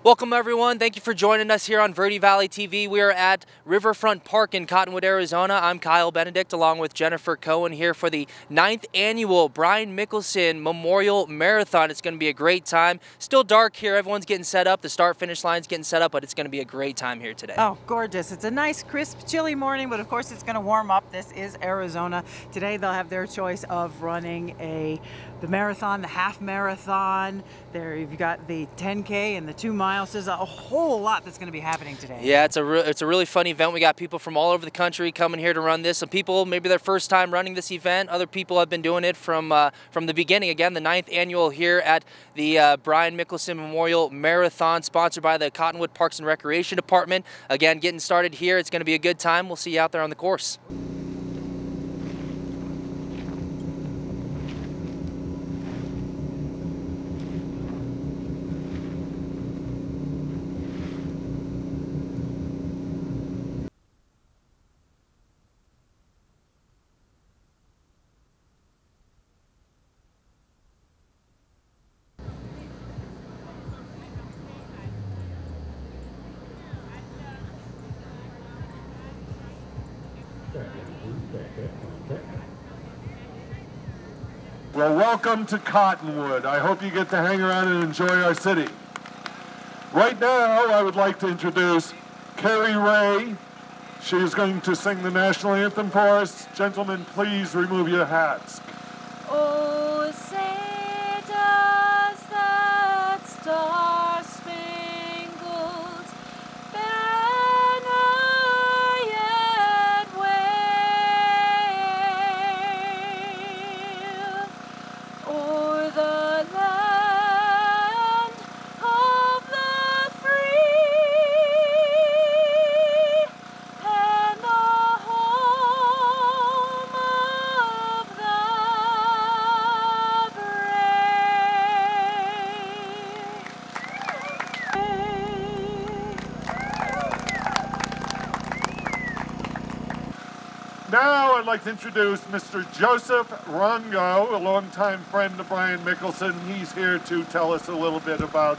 Welcome everyone. Thank you for joining us here on Verde Valley TV. We are at Riverfront Park in Cottonwood, Arizona. I'm Kyle Benedict along with Jennifer Cohen here for the 9th annual Brian Mickelsen Memorial Marathon. It's going to be a great time. Still dark here. Everyone's getting set up. The start-finish line's getting set up, but it's going to be a great time here today. Oh, gorgeous. It's a nice, crisp, chilly morning, but of course it's going to warm up. This is Arizona. Today they'll have their choice of running the marathon, the half marathon. There you've got the 10K and the 2 miles. There's a whole lot that's going to be happening today. Yeah, it's a really fun event. We got people from all over the country coming here to run this. Some people, maybe their first time running this event. Other people have been doing it from the beginning. Again, the 9th annual here at the Brian Mickelsen Memorial Marathon, sponsored by the Cottonwood Parks and Recreation Department. Again, getting started here. It's going to be a good time. We'll see you out there on the course. Well, welcome to Cottonwood. I hope you get to hang around and enjoy our city. Right now, I would like to introduce Carrie Ray. She is going to sing the national anthem for us. Gentlemen, please remove your hats. Oh, say does that star-spangled banner yet wave o'er the land of the free and the home of the Now I'd like to introduce Mr. Joseph Rongo, a longtime friend of Brian Mickelsen. He's here to tell us a little bit about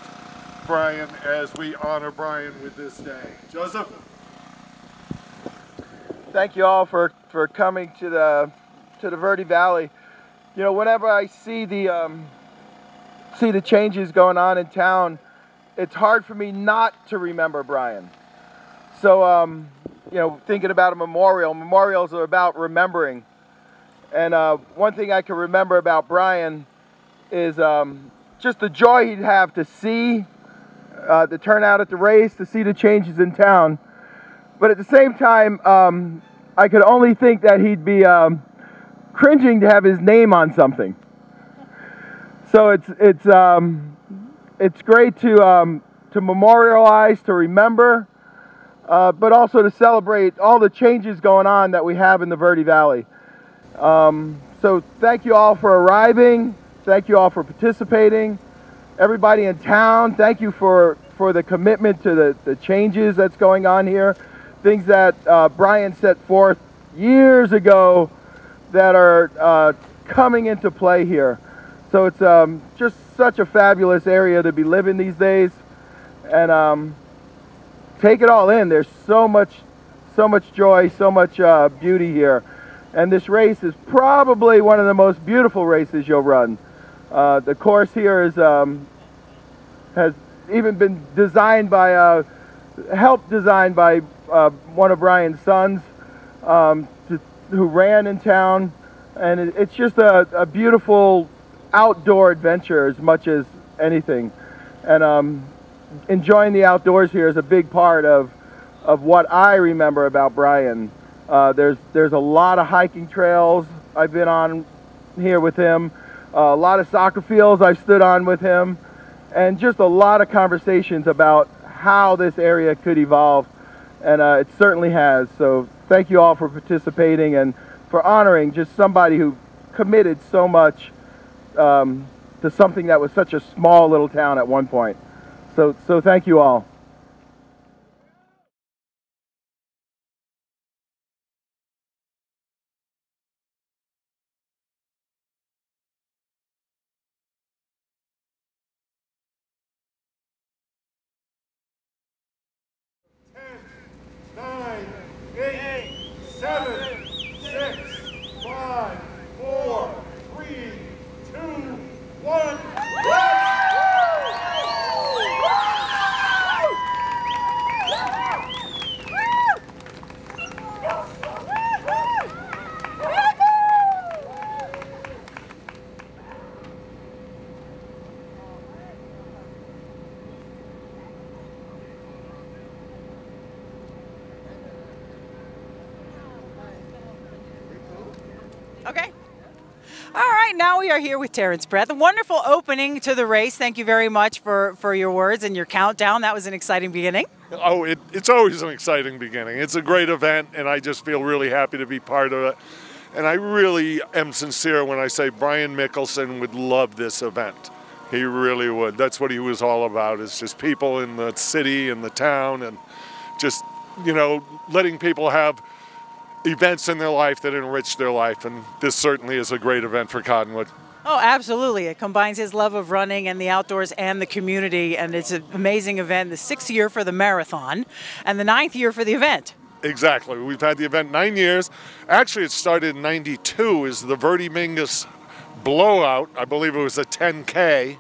Brian as we honor Brian with this day. Joseph? Thank you all for coming to the Verde Valley. You know, whenever I see the changes going on in town, it's hard for me not to remember Brian. So you know, thinking about a memorials are about remembering. And one thing I can remember about Brian is just the joy he'd have to see the turnout at the race, to see the changes in town. But at the same time, I could only think that he'd be cringing to have his name on something. So it's great to memorialize, to remember, but also to celebrate all the changes going on that we have in the Verde Valley. So thank you all for arriving. Thank you all for participating. Everybody in town, thank you for the commitment to the changes that's going on here. Things that Brian set forth years ago that are coming into play here. So it's just such a fabulous area to be living these days. And take it all in. There's so much joy, so much beauty here. And this race is probably one of the most beautiful races you'll run. The course here is has even been designed by, helped designed by one of Brian's sons who ran in town. And it's just a beautiful outdoor adventure as much as anything. And enjoying the outdoors here is a big part of what I remember about Brian. There's a lot of hiking trails I've been on here with him, a lot of soccer fields I've stood on with him, and just a lot of conversations about how this area could evolve, and it certainly has. So thank you all for participating and for honoring just somebody who committed so much to something that was such a small little town at one point. So thank you all. now we are here with Terrence Brett. The wonderful opening to the race. Thank you very much for your words and your countdown. That was an exciting beginning. Oh, it's always an exciting beginning. It's a great event, and I just feel really happy to be part of it. And I really am sincere when I say Brian Mickelsen would love this event. He really would. That's what he was all about, is just people in the city and the town, and just, you know, letting people have events in their life that enrich their life. And this certainly is a great event for Cottonwood. Oh, absolutely. It combines his love of running and the outdoors and the community, and it's an amazing event. The 6th year for the marathon and the 9th year for the event. Exactly. We've had the event 9 years. Actually, it started in '92 as the Verdi Mingus blowout. I believe it was a 10K.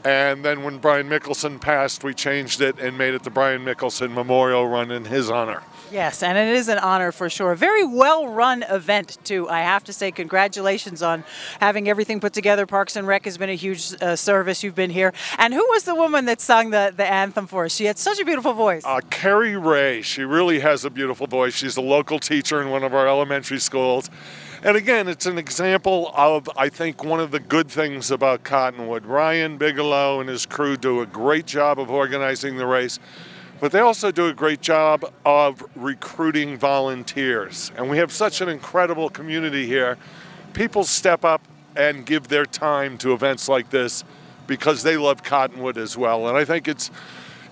And then when Brian Mickelsen passed, we changed it and made it the Brian Mickelsen Memorial Run in his honor. Yes, and it is an honor for sure. A very well-run event, too. I have to say congratulations on having everything put together. Parks and Rec has been a huge service. You've been here. And who was the woman that sung the anthem for us? She had such a beautiful voice. Carrie Ray. She really has a beautiful voice. She's a local teacher in one of our elementary schools. And again, it's an example of, I think, one of the good things about Cottonwood. Ryan Bigelow and his crew do a great job of organizing the race, but they also do a great job of recruiting volunteers. And we have such an incredible community here. People step up and give their time to events like this because they love Cottonwood as well. And I think it's,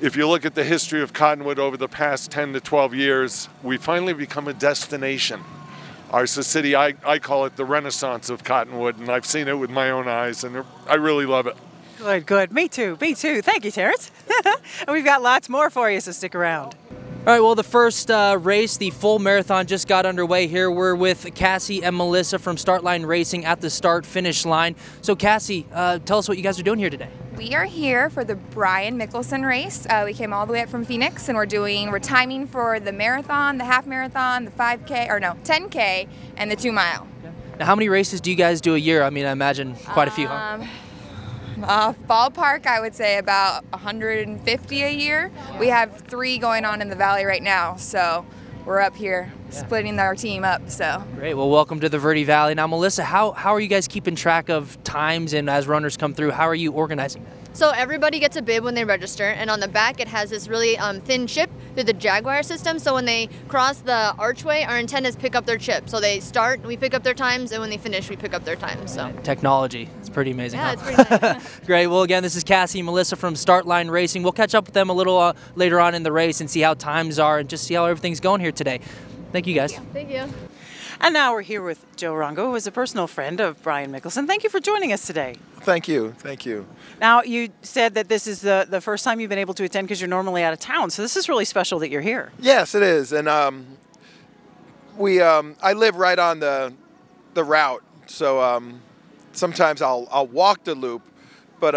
if you look at the history of Cottonwood over the past 10 to 12 years, we finally become a destination. Our city, I call it the Renaissance of Cottonwood, and I've seen it with my own eyes, and I really love it. Good, good. Me too, me too. Thank you, Terrence. And we've got lots more for you, so stick around. All right, well, the first race, the full marathon, just got underway here. We're with Cassie and Melissa from Start Line Racing at the start-finish line. So, Cassie, tell us what you guys are doing here today. We are here for the Brian Mickelsen race. We came all the way up from Phoenix, and we're timing for the marathon, the half marathon, the 10K, and the 2 mile. Now, how many races do you guys do a year? I mean, I imagine quite a few, huh? Ballpark, I would say about 150 a year. We have 3 going on in the valley right now, so we're up here splitting our team up. So great. Well, welcome to the Verde Valley. Now, Melissa, how are you guys keeping track of times, and as runners come through, how are you organizing that? So everybody gets a bib when they register, and on the back it has this really thin chip through the Jaguar system. So when they cross the archway, our intent is pick up their chip. So they start, we pick up their times, and when they finish, we pick up their times. So technology, it's pretty amazing. Yeah, huh? it's pretty nice. Great. Well, again, this is Cassie and Melissa from Start Line Racing. We'll catch up with them a little later on in the race and see how times are and just see how everything's going here today. Thank you, guys. Thank you. And now we're here with Joe Rongo, who is a personal friend of Brian Mickelsen. Thank you for joining us today. Thank you. Thank you. Now, you said that this is the first time you've been able to attend because you're normally out of town. So this is really special that you're here. Yes, it is. And I live right on the route. So sometimes I'll walk the loop. But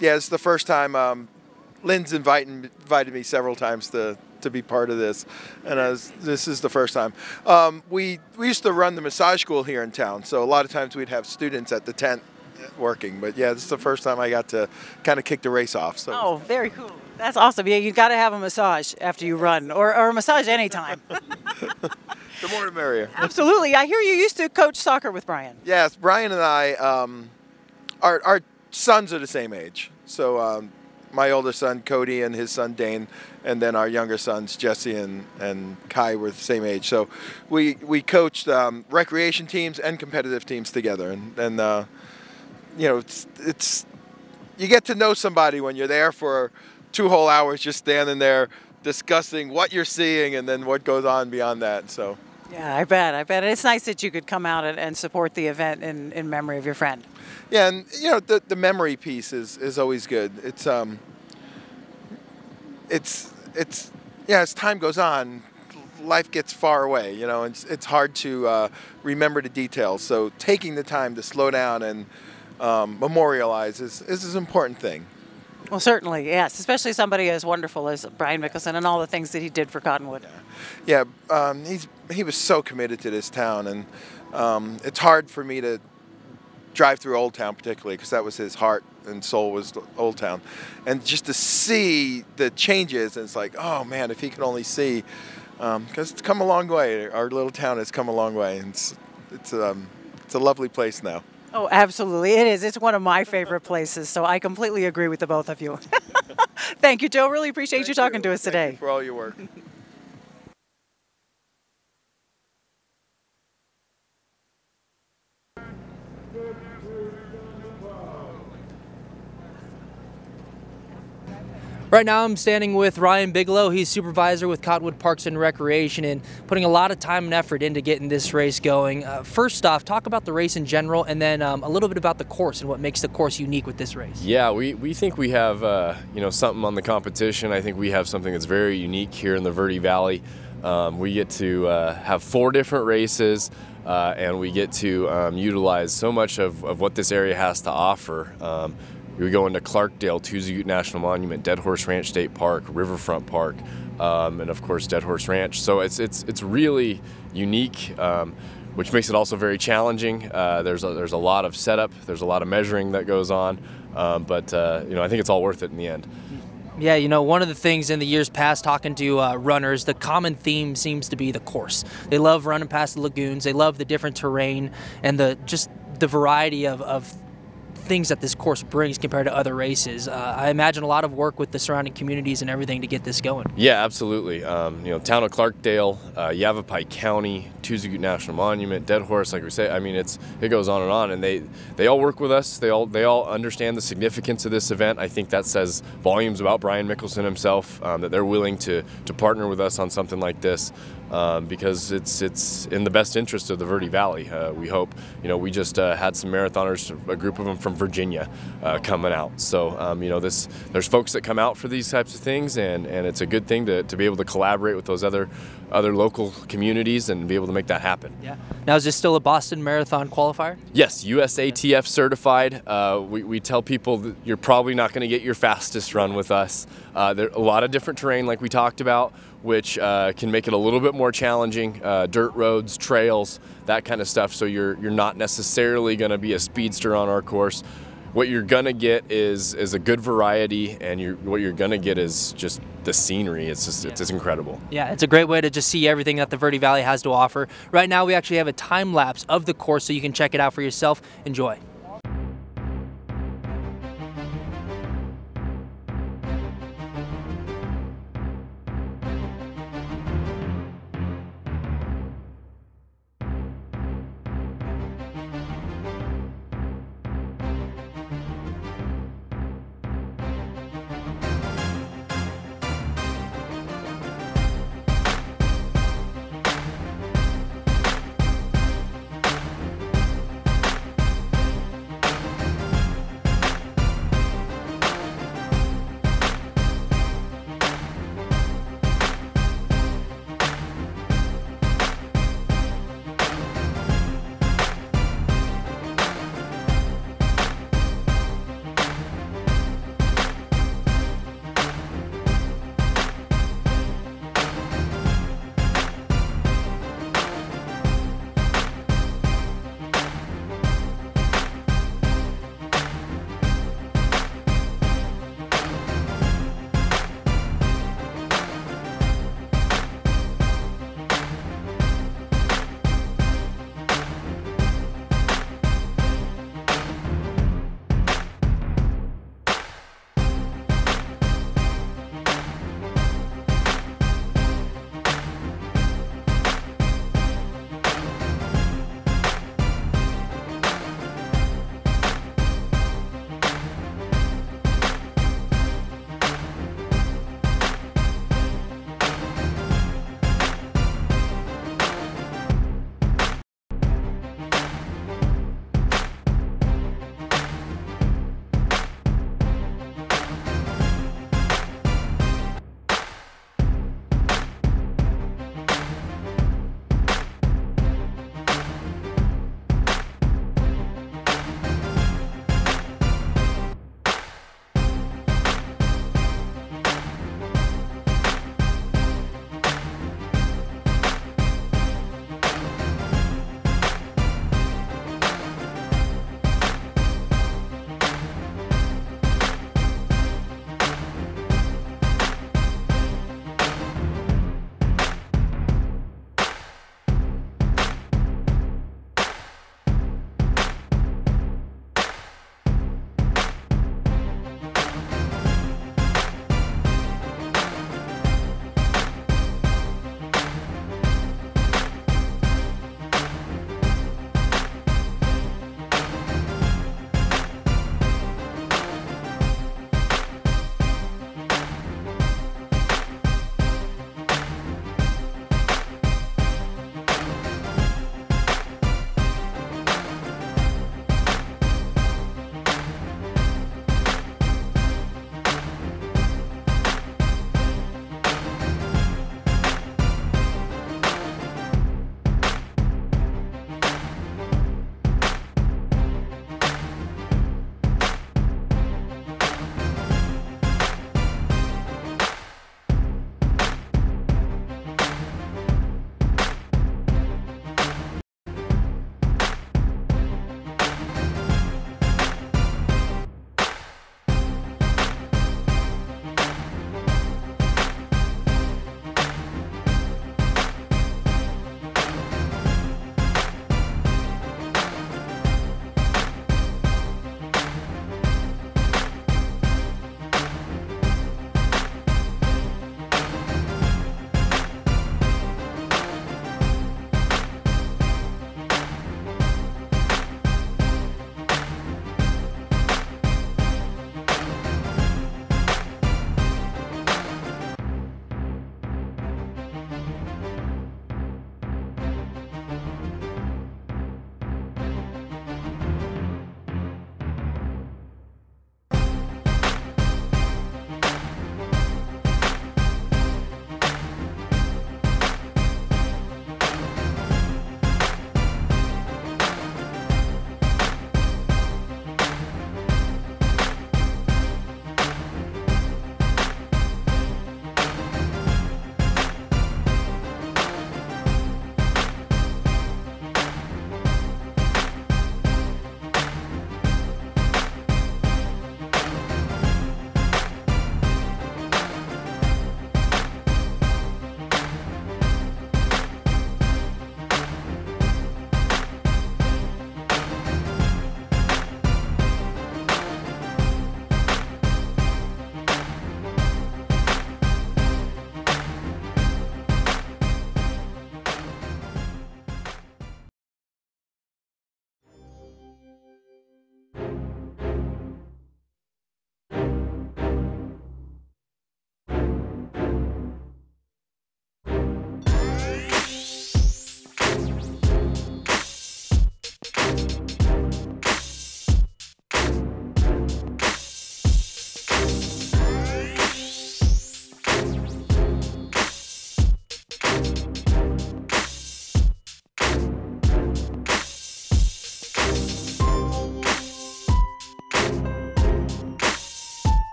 yeah, it's the first time. Lynn's invited me several times to be part of this, and this is the first time. We used to run the massage school here in town, so a lot of times we'd have students at the tent working. But yeah, this is the first time I got to kind of kick the race off. So. Oh, very cool. That's awesome. Yeah, you've got to have a massage after you run, or a massage anytime. The more the merrier. Absolutely. I hear you used to coach soccer with Brian. Yes, Brian and I, our sons are the same age. So my older son, Cody, and his son, Dane, and then our younger sons, Jesse and Kai, were the same age. So we coached recreation teams and competitive teams together. And you know, it's you get to know somebody when you're there for 2 whole hours just standing there discussing what you're seeing and then what goes on beyond that. So. Yeah, I bet. It's nice that you could come out and support the event in memory of your friend. Yeah, and you know, the memory piece is always good. It's yeah, as time goes on, life gets far away, you know, and it's hard to remember the details. So taking the time to slow down and memorialize is an important thing. Well, certainly, yes, especially somebody as wonderful as Brian Mickelsen and all the things that he did for Cottonwood. Yeah, he was so committed to this town, and it's hard for me to drive through Old Town particularly because that was his heart and soul, was Old Town, and just to see the changes, and it's like, oh man, if he could only see, because it's come a long way. Our little town has come a long way, and it's a lovely place now. Oh, absolutely. It is. It's one of my favorite places. So I completely agree with the both of you. Thank you, Joe. Really appreciate you talking to us today. Thank you for all your work. Right now I'm standing with Ryan Bigelow. He's supervisor with Cottonwood Parks and Recreation and putting a lot of time and effort into getting this race going. First off, talk about the race in general and then a little bit about the course and what makes the course unique with this race. Yeah, we think we have something on the competition. I think we have something that's very unique here in the Verde Valley. We get to have 4 different races and we get to utilize so much of what this area has to offer. We go into Clarkdale, Tuesday National Monument, Dead Horse Ranch State Park, Riverfront Park, and of course Dead Horse Ranch. So it's really unique, which makes it also very challenging. There's a lot of setup, there's a lot of measuring that goes on, but I think it's all worth it in the end. Yeah, one of the things in the years past talking to runners, the common theme seems to be the course. They love running past the lagoons. They love the different terrain and the variety of things that this course brings compared to other races. I imagine a lot of work with the surrounding communities and everything to get this going. Yeah, absolutely. Town of Clarkdale, Yavapai County, Tuesday National Monument, Dead Horse, like we say. I mean, it goes on, and they all work with us. They all understand the significance of this event. I think that says volumes about Brian Mickelsen himself, that they're willing to partner with us on something like this. Because it's in the best interest of the Verde Valley, we hope. We just had some marathoners, a group of them from Virginia, coming out. So, there's folks that come out for these types of things, and it's a good thing to be able to collaborate with those other local communities and be able to make that happen. Yeah. Now, is this still a Boston Marathon qualifier? Yes, USATF certified. We tell people that you're probably not going to get your fastest run with us. There are a lot of different terrain, like we talked about, which can make it a little bit more challenging. Dirt roads, trails, that kind of stuff. So you're not necessarily going to be a speedster on our course. What you're going to get is a good variety, and what you're going to get is just the scenery. It's incredible. Yeah, it's a great way to just see everything that the Verde Valley has to offer. Right now we actually have a time lapse of the course so you can check it out for yourself. Enjoy.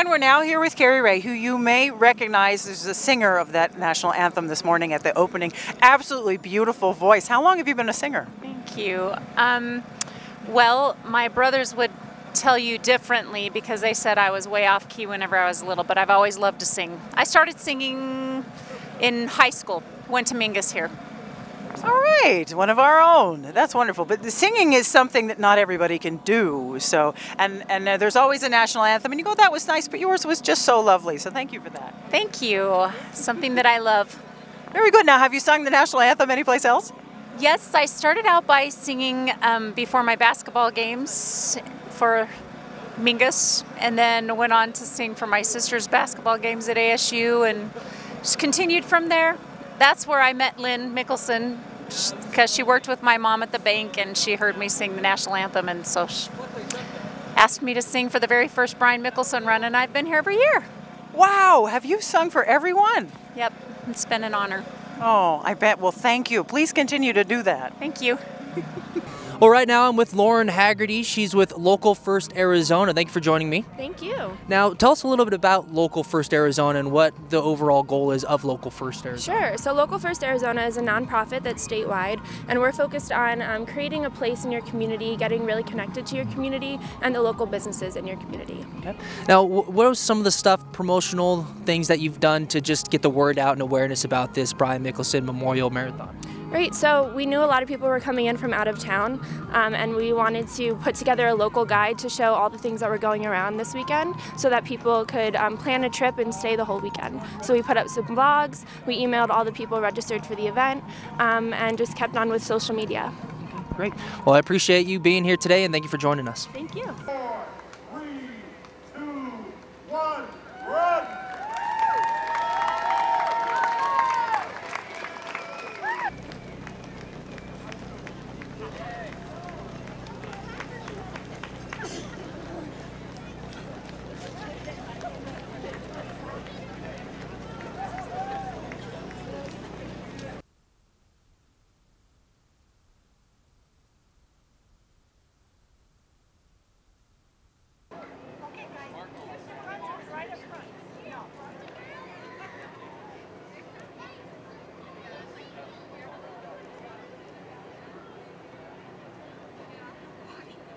And we're now here with Carrie Ray, who you may recognize as the singer of that national anthem this morning at the opening. Absolutely beautiful voice. How long have you been a singer? Thank you. Well, my brothers would tell you differently because they said I was way off key whenever I was little, but I've always loved to sing. I started singing in high school, went to Mingus here. All right, one of our own. That's wonderful. But the singing is something that not everybody can do. So, and there's always a national anthem, and you go, that was nice, but yours was just so lovely. So thank you for that. Thank you. Something that I love. Very good. Now, have you sung the national anthem anyplace else? Yes, I started out by singing before my basketball games for Mingus, and then went on to sing for my sister's basketball games at ASU, and just continued from there. That's where I met Lynn Mickelsen, because she worked with my mom at the bank, and she heard me sing the national anthem, and so she asked me to sing for the very first Brian Mickelsen run, and I've been here every year. Wow, have you sung for everyone? Yep, it's been an honor. Oh, I bet. Well, thank you. Please continue to do that. Thank you. Well, right now I'm with Lauren Haggerty. She's with Local First Arizona. Thank you for joining me. Thank you. Now, tell us a little bit about Local First Arizona and what the overall goal is of Local First Arizona. Sure. So Local First Arizona is a nonprofit that's statewide, and we're focused on creating a place in your community, getting really connected to your community and the local businesses in your community. Okay. Now, what are some of the promotional things that you've done to just get the word out and awareness about this Brian Mickelsen Memorial Marathon? Right, so we knew a lot of people were coming in from out of town, and we wanted to put together a local guide to show all the things that were going around this weekend so that people could plan a trip and stay the whole weekend. So we put up some blogs, we emailed all the people registered for the event, and just kept on with social media. Okay, great. Well, I appreciate you being here today, and thank you for joining us. Thank you. 4, 3, 2, 1, run!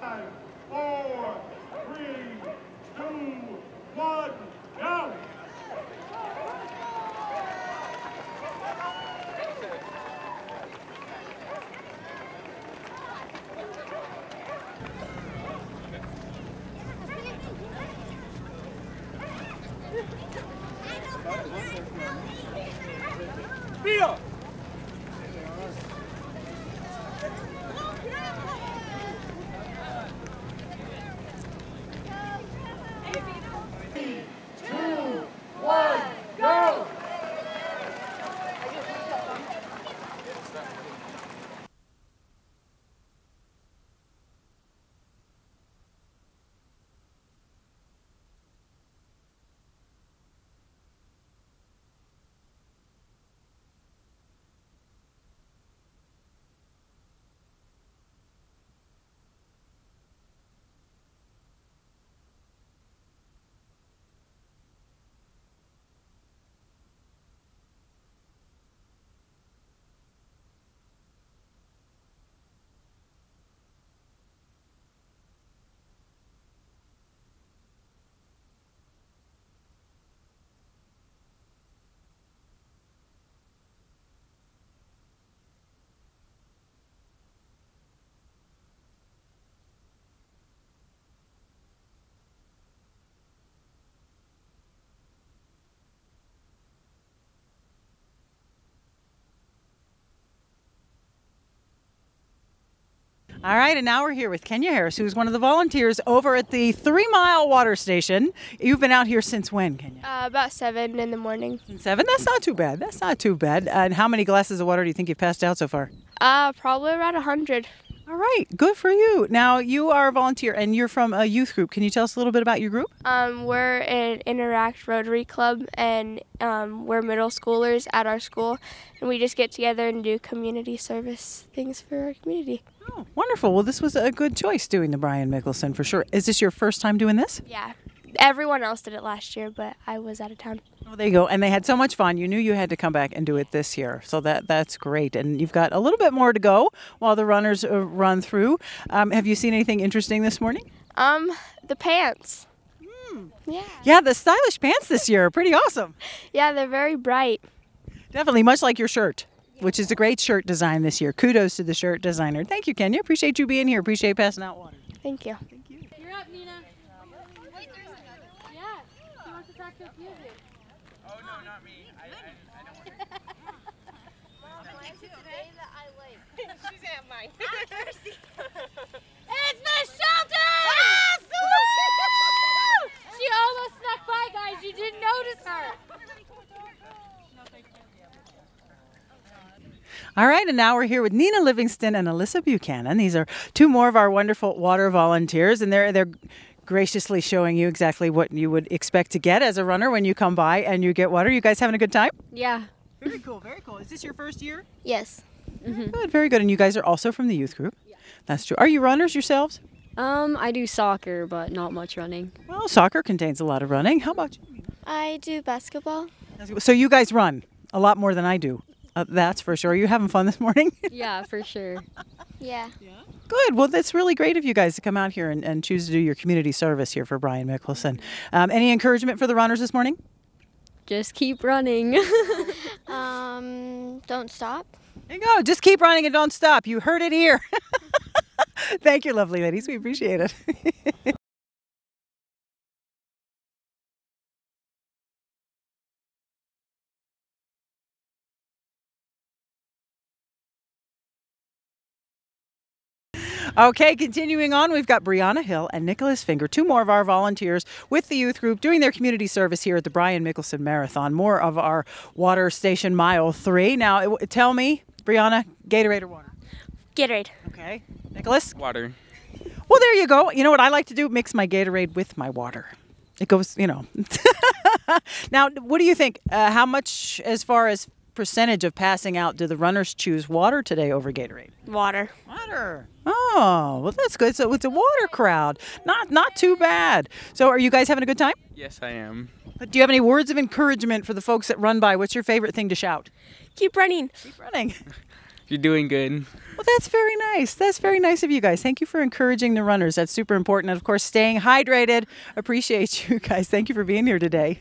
Five, 4, 3, 2, 1, go! Speed up! All right, and now we're here with Kenya Harris, who's one of the volunteers over at the 3 Mile Water Station. You've been out here since when, Kenya? About 7 in the morning. 7? That's not too bad. That's not too bad. And how many glasses of water do you think you've passed out so far? Probably around 100. All right, good for you. Now, you are a volunteer, and you're from a youth group. Can you tell us a little bit about your group? We're an Interact Rotary Club, and we're middle schoolers at our school, and we just get together and do community service things for our community. Oh, wonderful. Well, this was a good choice doing the Brian Mickelsen for sure. Is this your first time doing this? Yeah. Everyone else did it last year, but I was out of town. Well, there you go. And they had so much fun. You knew you had to come back and do it this year. So that's great. And you've got a little bit more to go while the runners run through. Have you seen anything interesting this morning? The pants. Yeah. Yeah, the stylish pants this year are pretty awesome. Yeah, they're very bright. Definitely, much like your shirt, which is a great shirt design this year. Kudos to the shirt designer. Thank you, Kenya. Appreciate you being here. Appreciate passing out water. Thank you. You're up, Nina. Wait, there's another. Yeah. She wants to talk to a few of you. Oh, no, not me. I don't want to. She's at mine. It's Miss Shelton! She almost snuck by, guys. You didn't notice her. All right, and now we're here with Nina Livingston and Alyssa Buchanan. These are two more of our wonderful water volunteers, and they're graciously showing you exactly what you would expect to get as a runner when you come by and you get water. You guys having a good time? Yeah. Very cool, very cool. Is this your first year? Yes. Good, very good. And you guys are also from the youth group? Yeah. That's true. Are you runners yourselves? I do soccer, but not much running. Well, soccer contains a lot of running. How about you? I do basketball. So you guys run a lot more than I do. That's for sure. Are you having fun this morning? Yeah, for sure. Yeah. Good. Well, that's really great of you guys to come out here and choose to do your community service here for Brian Mickelsen. Any encouragement for the runners this morning? Just keep running. Don't stop. There you go. Just keep running and don't stop. You heard it here. Thank you, lovely ladies. We appreciate it. Okay, continuing on, we've got Brianna Hill and Nicholas Finger, two more of our volunteers with the youth group doing their community service here at the Brian Mickelsen Marathon, more of our water station mile 3. Now, tell me, Brianna, Gatorade or water? Gatorade. Okay. Nicholas? Water. Well, there you go. You know what I like to do? Mix my Gatorade with my water. It goes, you know. Now, what do you think? How much, as far as percentage of passing out, do the runners choose water today over Gatorade? Water. Water. Oh, well, that's good. So it's a water crowd. Not too bad. So are you guys having a good time? Yes, I am. But do you have any words of encouragement for the folks that run by? What's your favorite thing to shout? Keep running. Keep running. You're doing good. Well, that's very nice. That's very nice of you guys. Thank you for encouraging the runners. That's super important. And, of course, staying hydrated. Appreciate you guys. Thank you for being here today.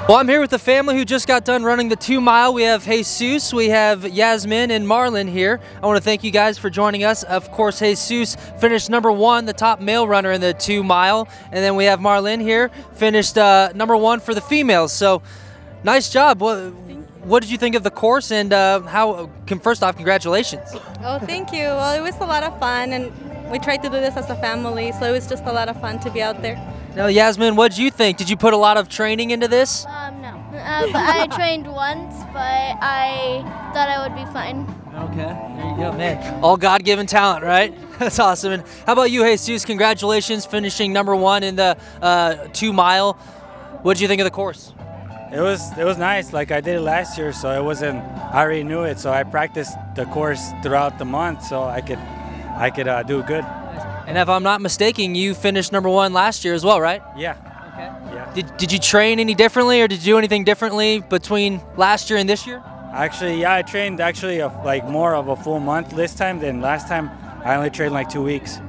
Well, I'm here with the family who just got done running the 2 mile. We have Jesus, we have Yasmin and Marlon here. I want to thank you guys for joining us. Of course, Jesus finished #1, the top male runner in the 2 mile. And then we have Marlon here, finished #1 for the females. So nice job. What did you think of the course, and first off, congratulations. Oh, thank you. Well, it was a lot of fun, and we tried to do this as a family, so it was just a lot of fun to be out there. Now, Yasmin, what did you think? Did you put a lot of training into this? No. But I trained once, but I thought I would be fine. Okay, there you go, man. All God-given talent, right? That's awesome. And how about you, Jesus? Congratulations, finishing #1 in the 2 mile. What did you think of the course? It was nice. Like I did it last year, so I already knew it. So I practiced the course throughout the month, so I could do good. And if I'm not mistaken, you finished #1 last year as well, right? Yeah. Okay. Yeah. Did you train any differently, or did you do anything differently between last year and this year? Actually, yeah, I trained like more of a full month this time than last time. I only trained like 2 weeks.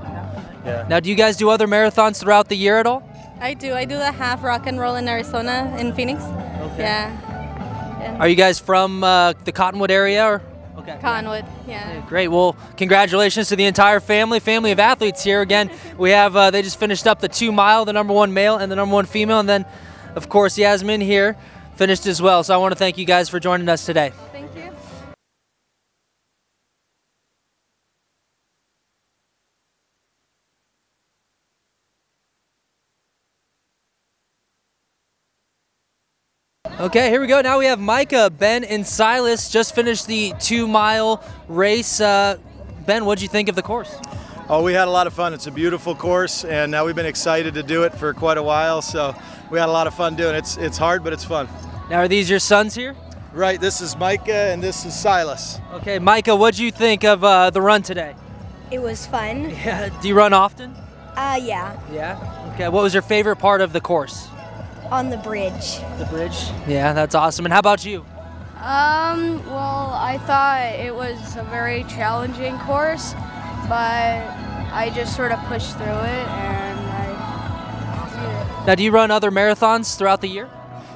Yeah. Now, do you guys do other marathons throughout the year at all? I do. I do the half rock and roll in Arizona, in Phoenix. Okay. Yeah. Are you guys from the Cottonwood area, or? Okay. Cottonwood, yeah. Great. Well, congratulations to the entire family of athletes here. Again, we have they just finished up the 2 mile, the #1 male and the #1 female, and then, of course, Yasmin here finished as well. So I want to thank you guys for joining us today. Thank you. Okay, here we go. Now we have Micah, Ben, and Silas just finished the 2 mile race. Ben, what did you think of the course? Oh, we had a lot of fun. It's a beautiful course, and we've been excited to do it for quite a while, so we had a lot of fun doing it. It's hard, but it's fun. Now, are these your sons here? Right, this is Micah and this is Silas. Okay, Micah, what'd you think of the run today? It was fun. Yeah. Do you run often? Yeah. Yeah? Okay, what was your favorite part of the course? On the bridge. The bridge? Yeah, that's awesome. And how about you? Well, I thought it was a very challenging course, but I just sort of pushed through it and I did it. Now, do you run other marathons throughout the year?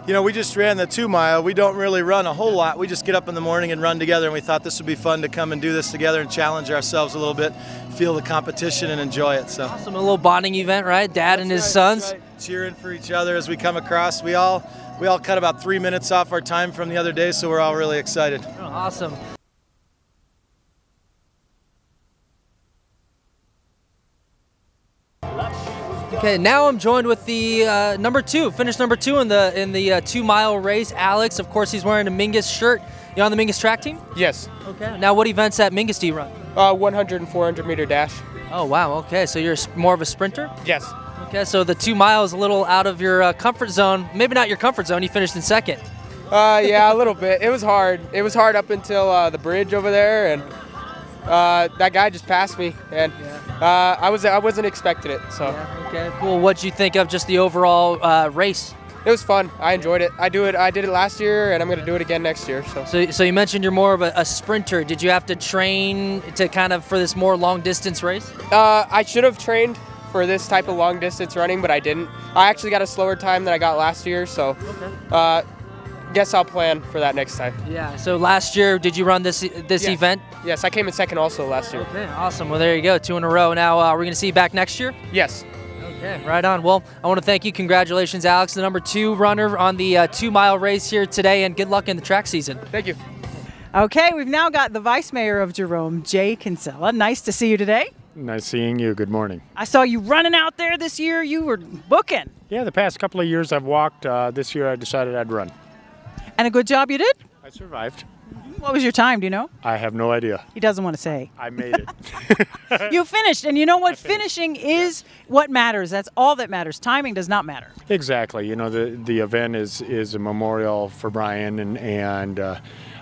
You know, we just ran the 2 mile. We don't really run a whole lot. We just get up in the morning and run together, and we thought this would be fun to come and do this together and challenge ourselves a little bit, feel the competition and enjoy it. So awesome, a little bonding event, right? Dad and his sons. Right. Cheering for each other as we come across. We all cut about 3 minutes off our time from the other day, so we're all really excited. Oh, awesome. Okay, now I'm joined with the finished number two in the 2 mile race. Alex, of course, he's wearing a Mingus shirt. You on the Mingus track team? Yes. Okay. Now, what events at Mingus do you run? 100 and 400 meter dash. Oh wow. Okay, so you're more of a sprinter? Yes. Okay, so the 2 miles a little out of your comfort zone. Maybe not your comfort zone. You finished in second. Yeah, a little bit. It was hard. It was hard up until the bridge over there, and that guy just passed me, and I wasn't expecting it. So. Yeah, okay, cool. What'd you think of just the overall race? It was fun. I enjoyed it. I did it last year, and I'm going to do it again next year. So you mentioned you're more of a sprinter. Did you have to train to for this more long distance race? I should have trained for this type of long distance running, but I didn't. I actually got a slower time than I got last year, so guess I'll plan for that next time. Yeah. So last year, did you run this event? Yes, I came in second also last year. Okay, awesome. Well, there you go, 2 in a row. Now, are we going to see you back next year? Yes. Okay, right on. Well, I want to thank you. Congratulations, Alex, the number 2 runner on the 2 mile race here today, and good luck in the track season. Thank you. Okay, we've now got the Vice Mayor of Jerome, Jay Kinsella. Nice to see you today. Nice seeing you. Good morning. I saw you running out there this year. You were booking. Yeah, the past couple of years I've walked. This year I decided I'd run. And a good job you did? I survived. What was your time, do you know? I have no idea. He doesn't want to say. I made it. You finished, and you know what? Finishing is what matters. That's all that matters. Timing does not matter. Exactly. You know, the event is a memorial for Brian, and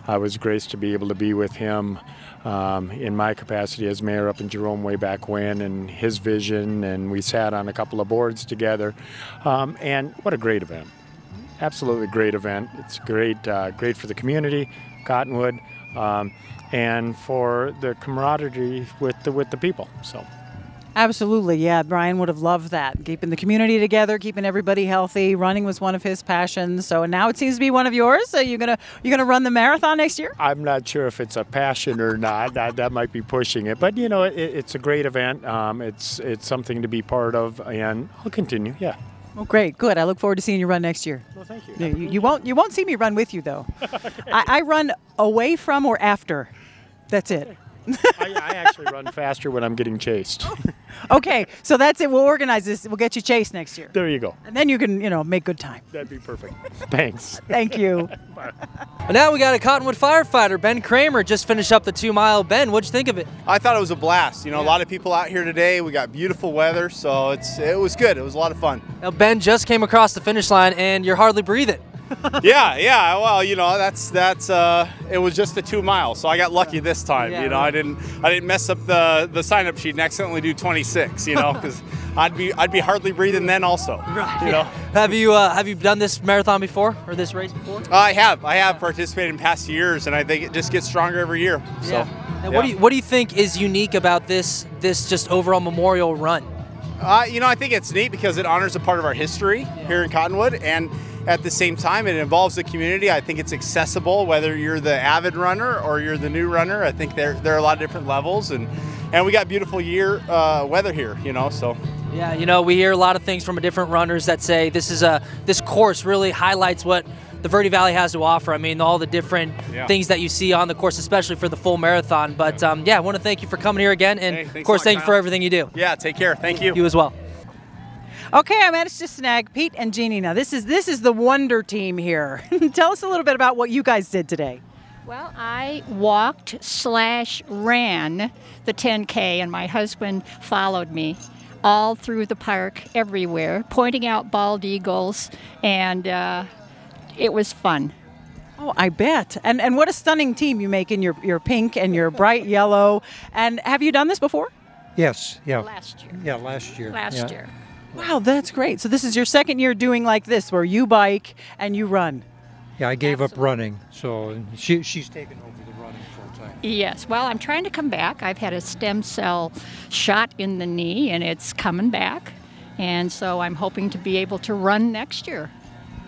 I was graced to be able to be with him in my capacity as mayor up in Jerome way back when, and his vision, and we sat on a couple of boards together, and what a great event. Absolutely great event. It's great for the community, Cottonwood, and for the camaraderie with the people. So, absolutely, yeah. Brian would have loved that. Keeping the community together, keeping everybody healthy. Running was one of his passions. So now it seems to be one of yours. So you're gonna run the marathon next year? I'm not sure if it's a passion or not. That might be pushing it. But you know, it's a great event. It's something to be part of, and I'll continue. Yeah. Well, great, good. I look forward to seeing you run next year. Well, thank you. You won't see me run with you though. I run away from or after. That's it. I actually run faster when I'm getting chased. Okay, so that's it. We'll organize this. We'll get you chased next year. There you go. And then you can, make good time. That'd be perfect. Thanks. Thank you. Bye. Well, now we got a Cottonwood firefighter, Ben Kramer, just finished up the 2 mile. Ben, what'd you think of it? I thought it was a blast. A lot of people out here today. We got beautiful weather, so it was good. It was a lot of fun. Now, Ben just came across the finish line, and you're hardly breathing. Yeah. Well, that's it was just the 2 miles, so I got lucky this time. Yeah, right. I didn't mess up the sign-up sheet and accidentally do 26. Because I'd be hardly breathing then also. Right. Have you done this marathon before or this race before? I have participated in past years, and I think it just gets stronger every year. So. Yeah. Now, what do you think is unique about this just overall memorial run? I think it's neat because it honors a part of our history here in Cottonwood, and at the same time, it involves the community. I think it's accessible, whether you're the avid runner or you're the new runner. I think there are a lot of different levels, and we got beautiful weather here, so. Yeah, we hear a lot of things from different runners that say this course really highlights what the Verde Valley has to offer. I mean, all the different things that you see on the course, especially for the full marathon. But I want to thank you for coming here again, and of course, thank you for everything you do. Yeah, take care. Thank you. You as well. Okay, I managed to snag Pete and Jeannie. Now, this is the Wonder Team here. Tell us a little bit about what you guys did today. Well, I walked/ran the 10K, and my husband followed me all through the park, everywhere, pointing out bald eagles, and it was fun. Oh, I bet. And what a stunning team you make in your pink and your bright yellow. And have you done this before? Yes, yeah. Last year. Yeah, last year. Last year. Wow, that's great. So this is your second year doing like this, where you bike and you run. Yeah, I gave up running, so she's taken over the running full time. Yes, well, I'm trying to come back. I've had a stem cell shot in the knee, and it's coming back. And so I'm hoping to be able to run next year.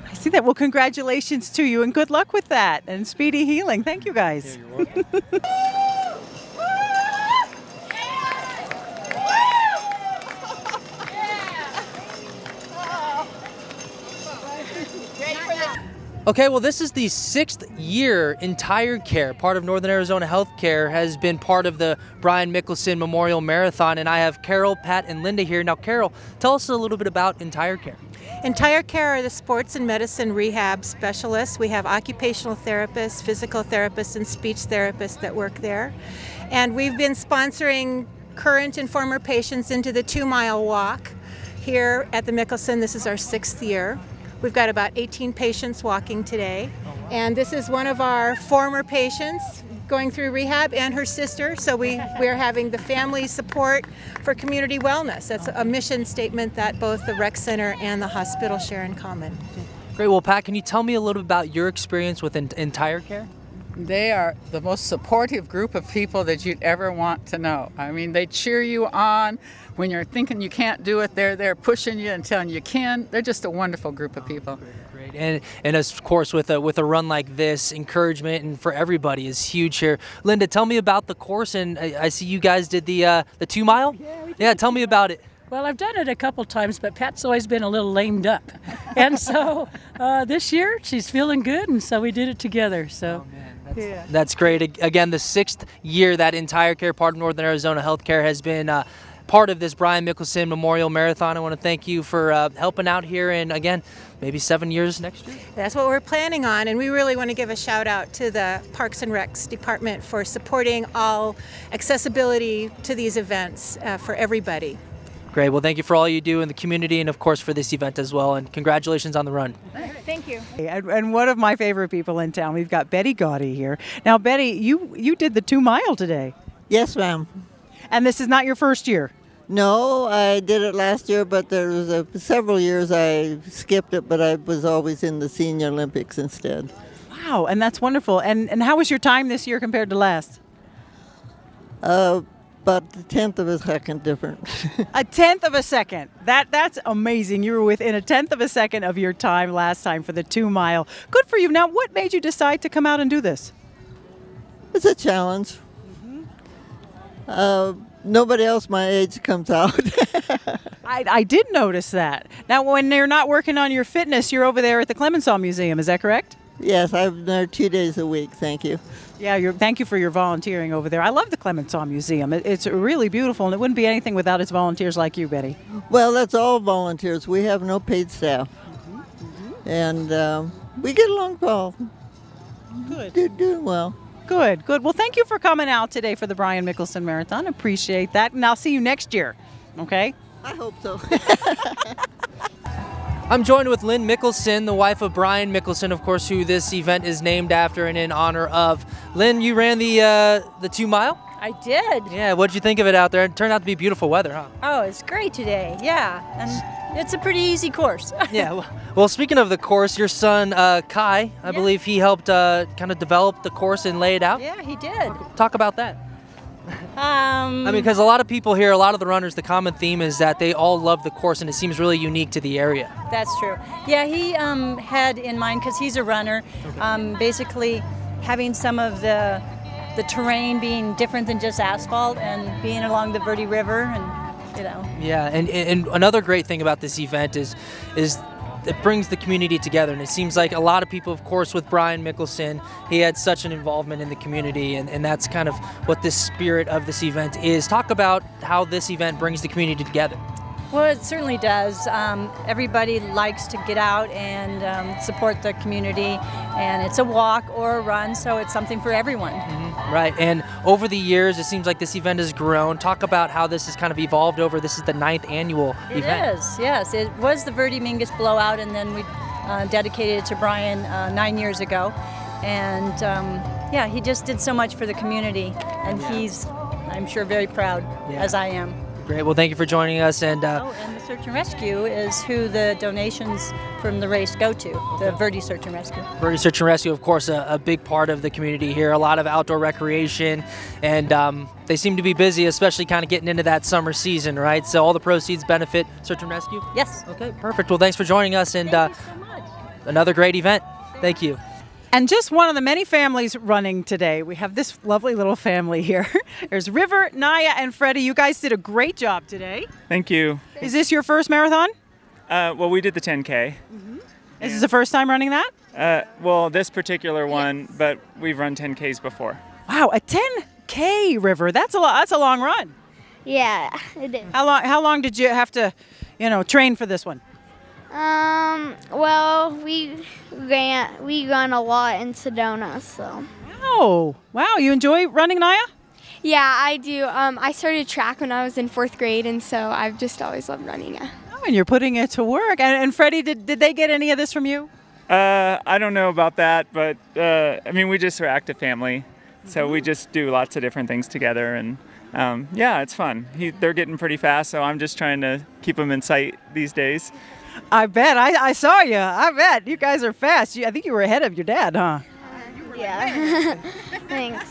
I see that. Well, congratulations to you, and good luck with that, and speedy healing. Thank you, guys. Yeah, you're welcome. Okay, well, this is the 6th year Entire Care, part of Northern Arizona Healthcare, has been part of the Brian Mickelsen Memorial Marathon, and I have Carol, Pat, and Linda here. Now, Carol, tell us a little bit about Entire Care. Entire Care are the sports and medicine rehab specialists. We have occupational therapists, physical therapists, and speech therapists that work there. And we've been sponsoring current and former patients into the 2-mile walk here at the Mickelsen. This is our 6th year. We've got about 18 patients walking today. And this is one of our former patients going through rehab and her sister. So we're having the family support for community wellness. That's a mission statement that both the rec center and the hospital share in common. Great. Well, Pat, can you tell me a little bit about your experience with Entire Care? They are the most supportive group of people that you'd ever want to know. I mean, they cheer you on. When you're thinking you can't do it, they're there pushing you and telling you can. They're just a wonderful group of people. Great. And of course, with a run like this, encouragement and for everybody is huge here. Linda, tell me about the course. And I see you guys did the 2-mile. Yeah, tell me about it. Well, I've done it a couple times, but Pat's always been a little lamed up. And so this year she's feeling good, and so we did it together. So. That's great. Again, the 6th year that Entire Care, part of Northern Arizona Healthcare, has been part of this Brian Mickelsen Memorial Marathon. I want to thank you for helping out here, and again, maybe 7 years next year. That's what we're planning on, and we really want to give a shout out to the Parks and Recs Department for supporting all accessibility to these events for everybody. Great. Well, thank you for all you do in the community, and of course for this event as well, and congratulations on the run. Thank you. And one of my favorite people in town, we've got Betty Gaudy here. Now, Betty, you did the 2-mile today. Yes, ma'am. And this is not your first year? No, I did it last year, but there was several years I skipped it, but I was always in the Senior Olympics instead. Wow, and that's wonderful. And how was your time this year compared to last? About the 10th of a second different. A 10th of a second. That's amazing. You were within a 10th of a second of your time last time for the 2-mile. Good for you. Now, what made you decide to come out and do this? It's a challenge. Nobody else my age comes out. I did notice that. Now, when you're not working on your fitness, you're over there at the Clemenceau Museum. Is that correct? Yes, I'm there 2 days a week. Thank you. Yeah, thank you for your volunteering over there. I love the Clemenceau Museum. It's really beautiful, and it wouldn't be anything without its volunteers like you, Betty. Well, that's all volunteers. We have no paid staff. And we get along well. Good. Doing well. Good. Well, thank you for coming out today for the Brian Mickelsen Marathon. Appreciate that. And I'll see you next year. Okay? I hope so. I'm joined with Lynn Mickelsen, the wife of Brian Mickelsen, of course, who this event is named after and in honor of. Lynn, you ran the 2-mile? I did. Yeah, what'd you think of it out there? It turned out to be beautiful weather, huh? Oh, it's great today. Yeah, and it's a pretty easy course. Yeah. Well, speaking of the course, your son Kai, I believe he helped kind of develop the course and lay it out. Yeah, he did. Talk about that. I mean, because a lot of people here, a lot of the runners, the common theme is that they all love the course, and it seems really unique to the area. That's true. Yeah, he had in mind, because he's a runner, basically having some of the terrain being different than just asphalt and being along the Verde River, and you know. Yeah, and another great thing about this event is it brings the community together, and it seems like a lot of people, of course, with Brian Mickelsen, he had such an involvement in the community, and that's kind of what this spirit of this event is. Talk about how this event brings the community together. Well, it certainly does. Everybody likes to get out and support the community, and it's a walk or a run, so it's something for everyone. Right, and over the years, it seems like this event has grown. Talk about how this has kind of evolved over. This is the 9th annual event. It is, yes. It was the Verdi Mingus blowout, and then we dedicated it to Brian 9 years ago. And yeah, he just did so much for the community, and he's, I'm sure, very proud, as I am. Great. Well, thank you for joining us. And and the Search and Rescue is who the donations from the race go to, the Verdi Search and Rescue. Verdi Search and Rescue, of course, a big part of the community here. A lot of outdoor recreation, and they seem to be busy, especially kind of getting into that summer season, right? So all the proceeds benefit Search and Rescue? Yes. Okay, perfect. Well, thanks for joining us, and another great event. Thank you. And just one of the many families running today. We have this lovely little family here. There's River, Naya, and Freddie. You guys did a great job today. Thank you. Is this your first marathon? Well, we did the 10K. Is this the first time running that? Well, this particular one, but we've run 10Ks before. Wow, a 10K, River. That's a lot. That's a long run. Yeah, it is. How long did you have to, train for this one? Well, we run a lot in Sedona, so. Oh, wow. You enjoy running, Naya? Yeah, I do. I started track when I was in 4th grade, and so I've just always loved running. Yeah. Oh, and you're putting it to work. And Freddie, did they get any of this from you? I don't know about that, but I mean, we just are active family, so we just do lots of different things together, and yeah, it's fun. They're getting pretty fast, so I'm just trying to keep them in sight these days. I bet. I saw you. I bet. You guys are fast. I think you were ahead of your dad, huh? Yeah. Thanks.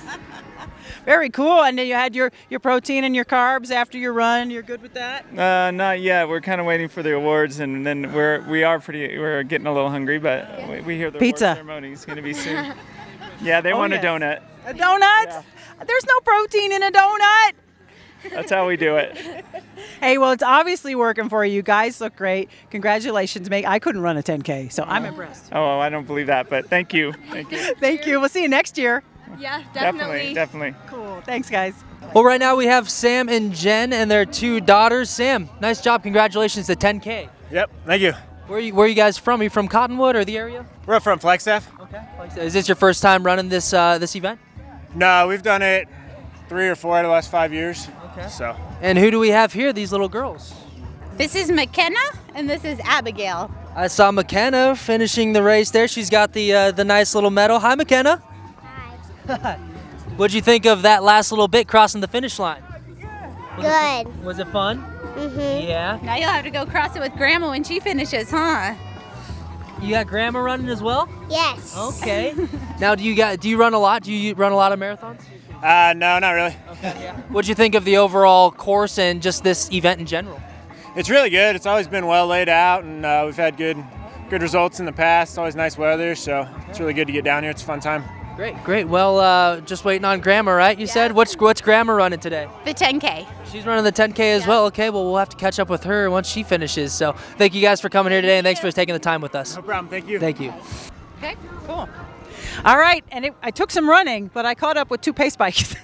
Very cool. And then you had your protein and your carbs after your run. You're good with that? Not yet. We're kind of waiting for the awards, and then we're getting a little hungry, but we hear the pizza award ceremony is going to be soon. Yeah, they want a donut. A donut? Yeah. There's no protein in a donut. That's how we do it. Hey, well, it's obviously working for you. You guys look great. Congratulations. I couldn't run a 10K, so I'm impressed. Oh, well, I don't believe that, but thank you. Thank you. Thank you. We'll see you next year. Yeah, definitely. Cool. Thanks, guys. Well, right now we have Sam and Jen and their 2 daughters. Sam, nice job. Congratulations to 10K. Yep, thank you. Where are you guys from? Are you from Cottonwood or the area? We're from Flagstaff. Okay. Is this your first time running this event? No, we've done it 3 or 4 out of the last 5 years. Okay. So. And who do we have here, these little girls? This is McKenna, and this is Abigail. I saw McKenna finishing the race there. She's got the nice little medal. Hi, McKenna. Hi. What'd you think of that last little bit crossing the finish line? Good. Was it fun? Mm-hmm. Yeah. Now you'll have to go cross it with Grandma when she finishes, huh? You got Grandma running as well? Yes. Okay. Now, do you run a lot? Do you run a lot of marathons? No, not really. Okay. Yeah. What'd you think of the overall course and just this event in general? It's really good. It's always been well laid out, and we've had good results in the past. It's always nice weather, so it's really good to get down here. It's a fun time. Great. Well, just waiting on Grandma, right? You said? What's Grandma running today? The 10K. She's running the 10K as well. Okay, well, we'll have to catch up with her once she finishes. So thank you guys for coming here today, and thanks for taking the time with us. No problem. Thank you. Thank you. Okay, cool. All right, and I took some running, but I caught up with 2 pace bikes.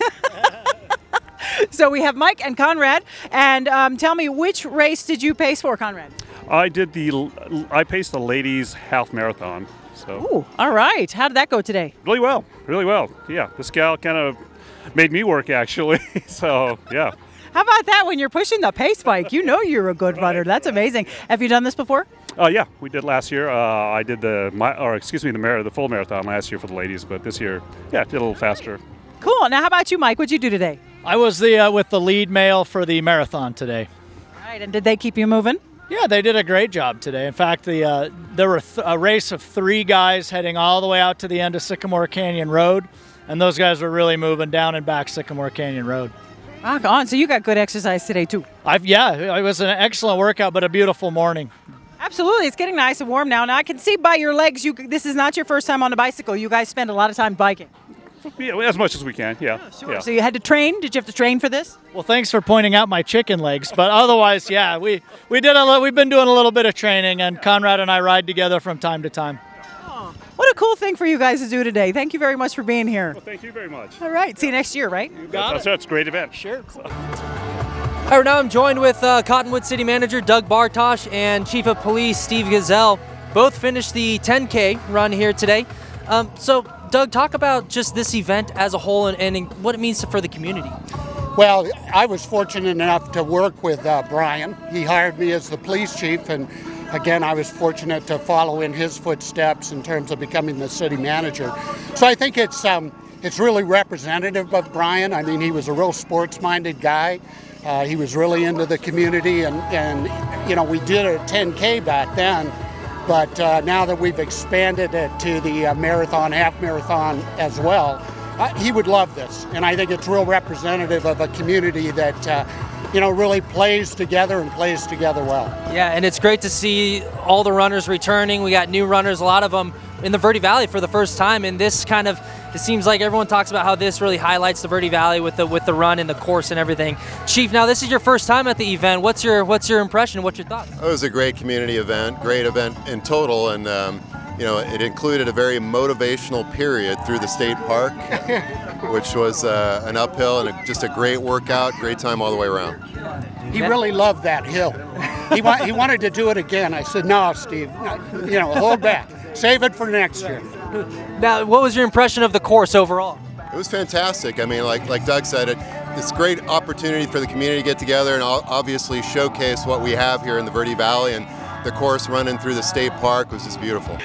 So we have Mike and Conrad, and tell me, which race did you pace for, Conrad? I paced the ladies half marathon. So. Ooh, all right. How did that go today? Really well. Yeah, this gal kind of made me work, actually. So, yeah. How about that when you're pushing the pace bike? You know you're a good runner. That's amazing. Have you done this before? Yeah, we did last year. I did the full marathon last year for the ladies, but this year, yeah, did a little faster. Cool. Now, how about you, Mike? What'd you do today? I was with the lead male for the marathon today. All right, and did they keep you moving? Yeah, they did a great job today. In fact, there were a race of 3 guys heading all the way out to the end of Sycamore Canyon Road, and those guys were really moving down and back Sycamore Canyon Road. Rock on. So you got good exercise today, too. Yeah, it was an excellent workout, but a beautiful morning. Absolutely. It's getting nice and warm now. Now, I can see by your legs, this is not your first time on a bicycle. You guys spend a lot of time biking. Yeah, as much as we can, yeah. Oh, sure. Yeah. So you had to train? Did you have to train for this? Well, thanks for pointing out my chicken legs, but otherwise, yeah, we've been doing a little bit of training, and Conrad and I ride together from time to time. Oh, what a cool thing for you guys to do today. Thank you very much for being here. Well, thank you very much. All right. See you next year, right? That's a great event. Sure. So. All right, now I'm joined with Cottonwood City Manager Doug Bartosh and Chief of Police Steve Gazelle. Both finished the 10K run here today. So, Doug, talk about just this event as a whole and what it means for the community. Well, I was fortunate enough to work with Brian. He hired me as the police chief, and again, I was fortunate to follow in his footsteps in terms of becoming the city manager. So I think it's really representative of Brian. I mean, he was a real sports-minded guy. He was really into the community, and you know, we did a 10K back then, but now that we've expanded it to the marathon, half marathon as well, he would love this. And I think it's real representative of a community that you know, really plays together and plays together well. Yeah, and it's great to see all the runners returning. We got new runners, a lot of them in the Verde Valley for the first time, and this kind of, it seems like everyone talks about how this really highlights the Verde Valley with the run and the course and everything. Chief, now this is your first time at the event. What's your impression? What's your thoughts? It was a great community event, great event in total, and you know, it included a very motivational period through the state park, which was an uphill and just a great workout, great time all the way around. He really loved that hill. He wanted to do it again. I said, no, Steve, you know, hold back. Save it for next year. Now, what was your impression of the course overall? It was fantastic. I mean, like Doug said, it's a great opportunity for the community to get together and obviously showcase what we have here in the Verde Valley, and the course running through the state park was just beautiful.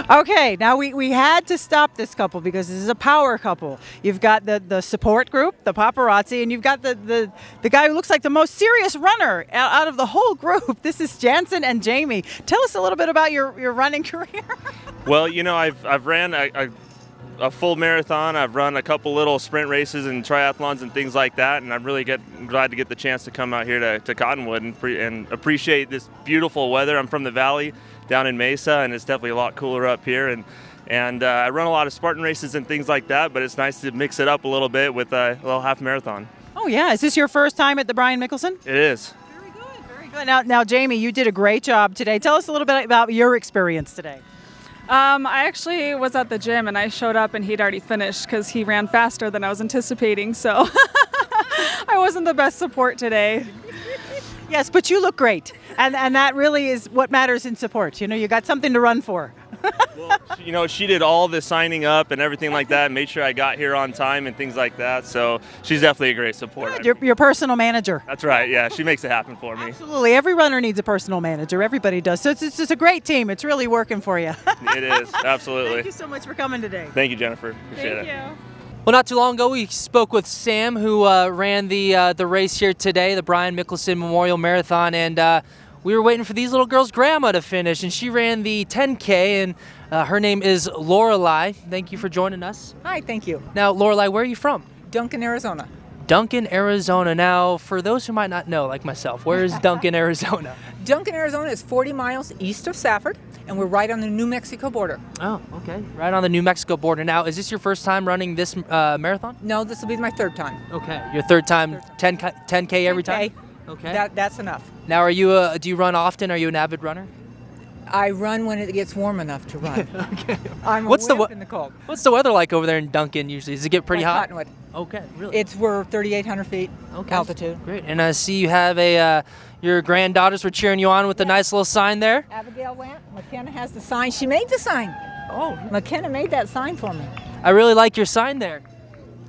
Okay, now we had to stop this couple because this is a power couple. You've got the support group, the paparazzi, and you've got the guy who looks like the most serious runner out of the whole group. This is Jansen and Jamie. Tell us a little bit about your running career. Well, you know, I've ran a full marathon. I've run a couple little sprint races and triathlons and things like that, and I'm really glad to get the chance to come out here to Cottonwood and appreciate this beautiful weather. I'm from the valley down in Mesa, and it's definitely a lot cooler up here. And I run a lot of Spartan races and things like that, but it's nice to mix it up a little bit with a little half marathon. Oh yeah, is this your first time at the Brian Mickelsen? It is. Very good, very good. Now Jamie, you did a great job today. Tell us a little bit about your experience today. I actually was at the gym and I showed up and he'd already finished because he ran faster than I was anticipating, so I wasn't the best support today. Yes, but you look great, and that really is what matters in support. You know, you got something to run for. Well, you know, she did all the signing up and everything like that, and made sure I got here on time and things like that, so she's definitely a great support. Your personal manager. That's right, yeah, she makes it happen for me. Absolutely, every runner needs a personal manager, everybody does, so it's just a great team. It's really working for you. It is, absolutely. Thank you so much for coming today. Thank you, Jennifer, appreciate it. Thank you. Well, not too long ago, we spoke with Sam, who ran the race here today, the Brian Mickelsen Memorial Marathon, and we were waiting for these little girls' grandma to finish, and she ran the 10K, and her name is Lorelei. Thank you for joining us. Hi, thank you. Now, Lorelei, where are you from? Duncan, Arizona. Duncan, Arizona. Now, for those who might not know, like myself, where is Duncan, Arizona? Duncan, Arizona is 40 miles east of Safford, and we're right on the New Mexico border. Oh, okay. Right on the New Mexico border. Now, is this your first time running this marathon? No, this will be my third time. Okay. Your third time, 10K every time? Okay. That's enough. Now, are you? Do you run often? Are you an avid runner? I run when it gets warm enough to run. Okay. I'm a What's wimp in the cold. What's the weather like over there in Duncan usually? Does it get pretty hot? Cottonwood. Okay, really? We're 3,800 feet altitude. Great. And I see you have your granddaughters were cheering you on with a nice little sign there. Abigail went. McKenna has the sign. She made the sign. Oh. McKenna made that sign for me. I really like your sign there.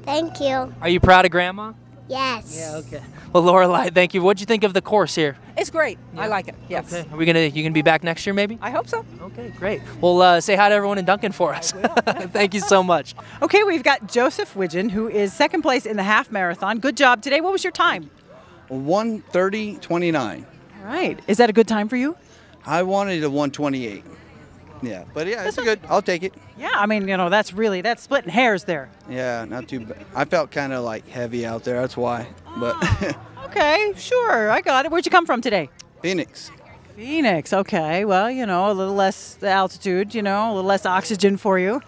Thank you. Are you proud of Grandma? Yes. Yeah, okay. Well, Lorelei, thank you. What'd you think of the course here? It's great. Yeah. I like it. Yes. Okay. Are you gonna be back next year, maybe? I hope so. Okay, great. Well, say hi to everyone in Duncan for us. Thank you so much. Okay, we've got Joseph Widgeon, who is second place in the half marathon. Good job today. What was your time? 1:30:29. All right. Is that a good time for you? I wanted a 1:28. Yeah, but yeah, it's good. I'll take it. Yeah, I mean, you know, that's splitting hairs there. Yeah, not too bad. I felt kind of like heavy out there. That's why. But okay, sure. I got it. Where'd you come from today? Phoenix. Phoenix. Okay. Well, you know, a little less altitude, you know, a little less oxygen for you.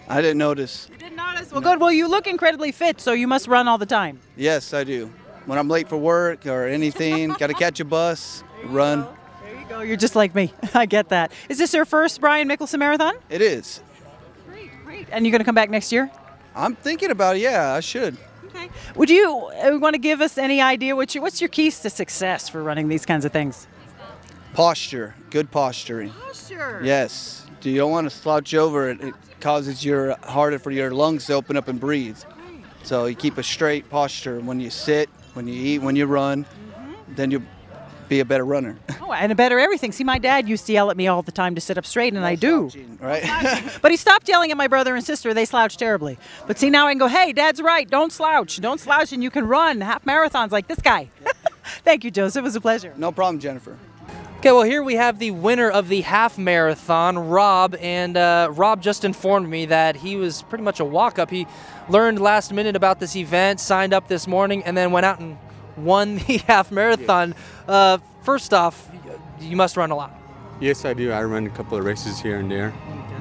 I didn't notice. You didn't notice? Well, good. Well, you look incredibly fit, so you must run all the time. Yes, I do. When I'm late for work or anything, got to catch a bus, run. There you go. You're just like me. I get that. Is this your first Brian Mickelsen marathon? It is. Great. And you're going to come back next year? I'm thinking about it. Yeah, I should. Would you want to give us any idea what's your keys to success for running these kinds of things? Posture, good posturing. Posture. Yes. You don't want to slouch over. It causes harder for your lungs to open up and breathe. So you keep a straight posture when you sit, when you eat, when you run, then you'll be a better runner. Oh, and a better everything. See, my dad used to yell at me all the time to sit up straight, and I do. Right? But he stopped yelling at my brother and sister. They slouch terribly. But see, now I can go, hey, Dad's right. Don't slouch. Don't slouch, and you can run half marathons like this guy. Thank you, Joseph. It was a pleasure. No problem, Jennifer. Okay, well, here we have the winner of the half marathon, Rob, and Rob just informed me that he was pretty much a walk-up. He learned last minute about this event, signed up this morning, and then went out and won the half marathon. First off, you must run a lot. Yes, I do. I run a couple of races here and there.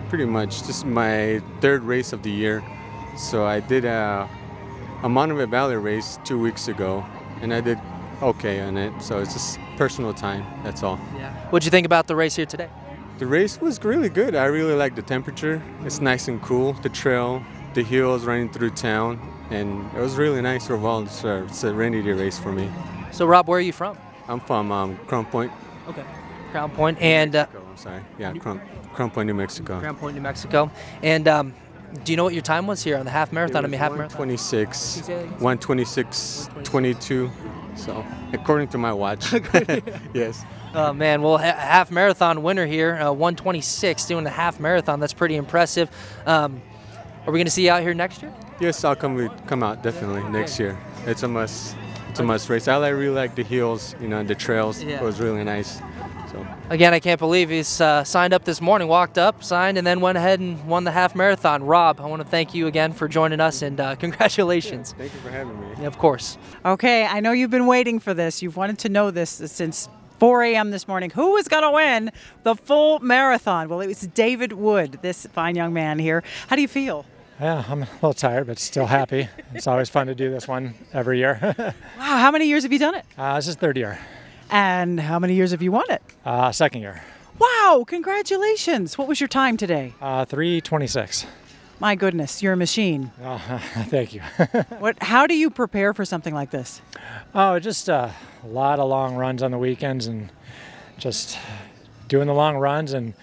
Pretty much. This is my third race of the year. So I did a Monument Valley race 2 weeks ago, and I did okay on it. So it's just personal time, that's all. Yeah. What'd you think about the race here today? The race was really good. I really like the temperature. It's nice and cool. The trail, the hills running through town, and it was really nice overall. It's a rainy day race for me. So Rob, where are you from? I'm from Crown Point. Okay. Crown Point and Mexico, I'm sorry. Yeah, Crown Point, New Mexico. Crown Point, New Mexico. And do you know what your time was here on the half marathon? I mean, half marathon. 1:26:22. So, according to my watch. Yes. Oh man, well, half marathon winner here, 1:26, doing the half marathon. That's pretty impressive. Are we going to see you out here next year? Yes, I'll come out definitely next year. It's a must. It's a must race. I really like the hills, the trails. Yeah. It was really nice. So again, I can't believe he's signed up this morning, walked up, signed, and then went ahead and won the half marathon. Rob, I want to thank you again for joining us, and congratulations. Yeah, thank you for having me. Yeah, of course. Okay, I know you've been waiting for this. You've wanted to know this since 4 a.m. this morning. Who was going to win the full marathon? Well, it was David Wood, this fine young man here. How do you feel? Yeah, I'm a little tired, but still happy. It's always fun to do this one every year. Wow, how many years have you done it? This is third year. And how many years have you won it? Second year. Wow, congratulations. What was your time today? 3:26. My goodness, you're a machine. Oh, thank you. How do you prepare for something like this? Oh, just a lot of long runs on the weekends and just doing the long runs and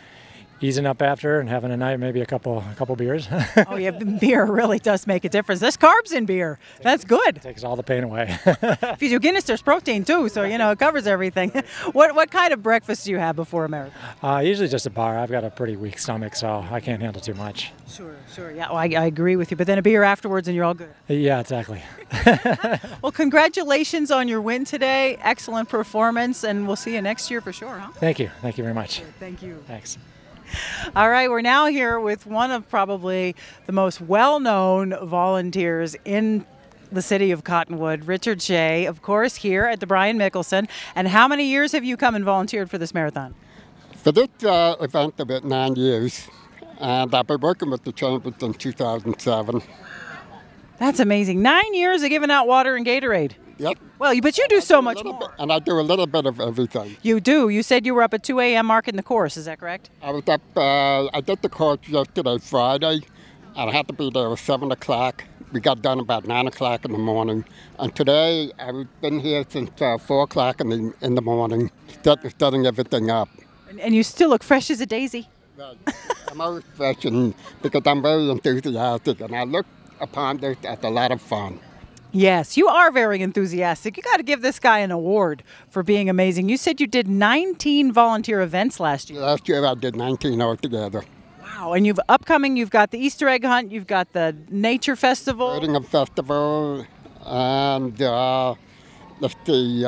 easing up after and having a night, maybe a couple beers. Oh yeah, beer really does make a difference. There's carbs in beer. That's good. Takes all the pain away. If you do Guinness, there's protein too, so it covers everything. What kind of breakfast do you have before a marathon? Usually just a bar. I've got a pretty weak stomach, so I can't handle too much. Sure. Yeah, well, I agree with you. But then a beer afterwards and you're all good. Yeah, exactly. Well, congratulations on your win today. Excellent performance, and we'll see you next year for sure, huh? Thank you. Thank you very much. Thank you. Thanks. All right, we're now here with one of probably the most well-known volunteers in the city of Cottonwood, Richard Shea, of course, here at the Brian Mickelsen. And how many years have you come and volunteered for this marathon? For this event, about 9 years. And I've been working with the chamber since 2007. That's amazing. 9 years of giving out water and Gatorade. Yep. Well, but you do so much more. And I do a little bit of everything. You do. You said you were up at 2 a.m. marking the course. Is that correct? I was up, I did the course yesterday, Friday, and I had to be there at 7 o'clock. We got done about 9 o'clock in the morning. And today, I've been here since 4 o'clock in the morning, setting everything up. And you still look fresh as a daisy. Right. I'm always fresh because I'm very enthusiastic, and I look upon this as a lot of fun. Yes, you are very enthusiastic. You got to give this guy an award for being amazing. You said you did 19 volunteer events last year. Last year I did 19 altogether. Wow, and you've got the Easter egg hunt, you've got the nature festival. Birding festival, and let's see,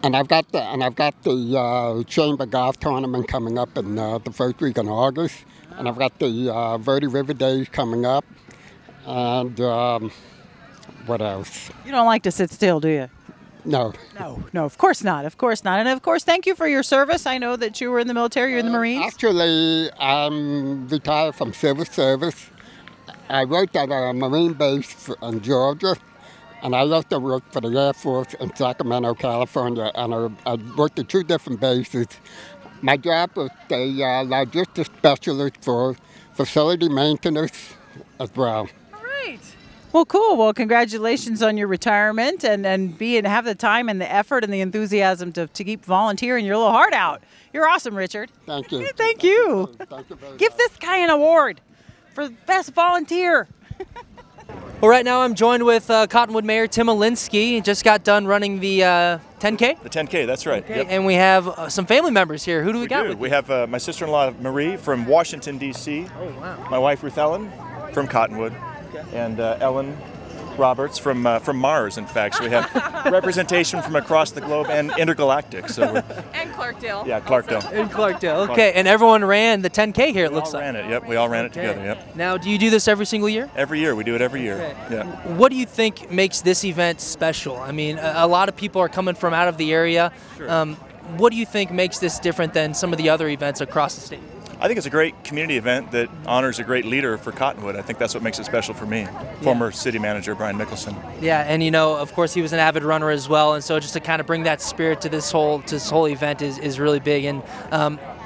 and I've got the chamber golf tournament coming up in the first week in August, and I've got the Verde River Days coming up. And what else? You don't like to sit still, do you? No. No, of course not. Of course not. And of course, thank you for your service. I know that you were in the military, you're in the Marines. Actually, I'm retired from civil service. I worked at a Marine base in Georgia, and I also worked for the Air Force in Sacramento, California, and I worked at 2 different bases. My job was a logistics specialist for facility maintenance as well. Great. Well, cool. Well, congratulations on your retirement and have the time and the effort and the enthusiasm to keep volunteering your little heart out. You're awesome, Richard. Thank you. Thank you. Thank you very much. Give this guy an award for best volunteer. Well, right now I'm joined with Cottonwood Mayor Tim Alinsky. He just got done running the 10K. The 10K, that's right. Okay. Yep. And we have some family members here. Who do we got with We you? have my sister-in-law Marie from Washington, D.C. Oh, wow. My wife Ruth Ellen from Cottonwood. And Ellen Roberts from Mars, in fact. So we have representation from across the globe and intergalactic. So and Clarkdale. Yeah, Clarkdale. In Clarkdale. Okay, and everyone ran the 10K here, it looks like. We all ran it, yep. We all ran it together, yep. Now, do you do this every single year? Every year. We do it every year. Okay. Yeah. What do you think makes this event special? I mean, a lot of people are coming from out of the area. Sure. What do you think makes this different than some of the other events across the state? I think it's a great community event that honors a great leader for Cottonwood. I think that's what makes it special for me. Former city manager Brian Mickelsen. Yeah, and you know, of course, he was an avid runner as well, and so just to kind of bring that spirit to this whole event is really big. And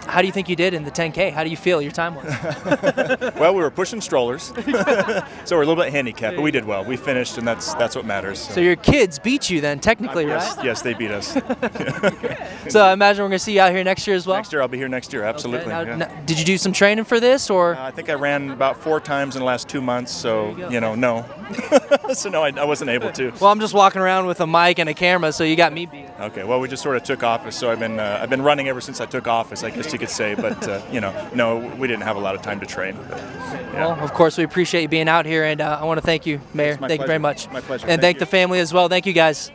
how do you think you did in the 10K? How do you feel your time was? Well, we were pushing strollers, so we're a little bit handicapped, but we did well. We finished, and that's what matters. So your kids beat you then, technically, yes, right? Yes, they beat us. So I imagine we're going to see you out here next year as well? Next year, I'll be here next year, absolutely. Okay. Yeah. Did you do some training for this, or? I think I ran about 4 times in the last 2 months, so, no. So no, I wasn't able to. Well, I'm just walking around with a mic and a camera, so you got me beat. Okay, well, we just sort of took office, so I've been running ever since I took office, I guess you could say, but no, we didn't have a lot of time to train. But, yeah. Well, of course, we appreciate you being out here, and I want to thank you, Mayor. Thank you very much. My pleasure. And thank the family as well. Thank you, guys.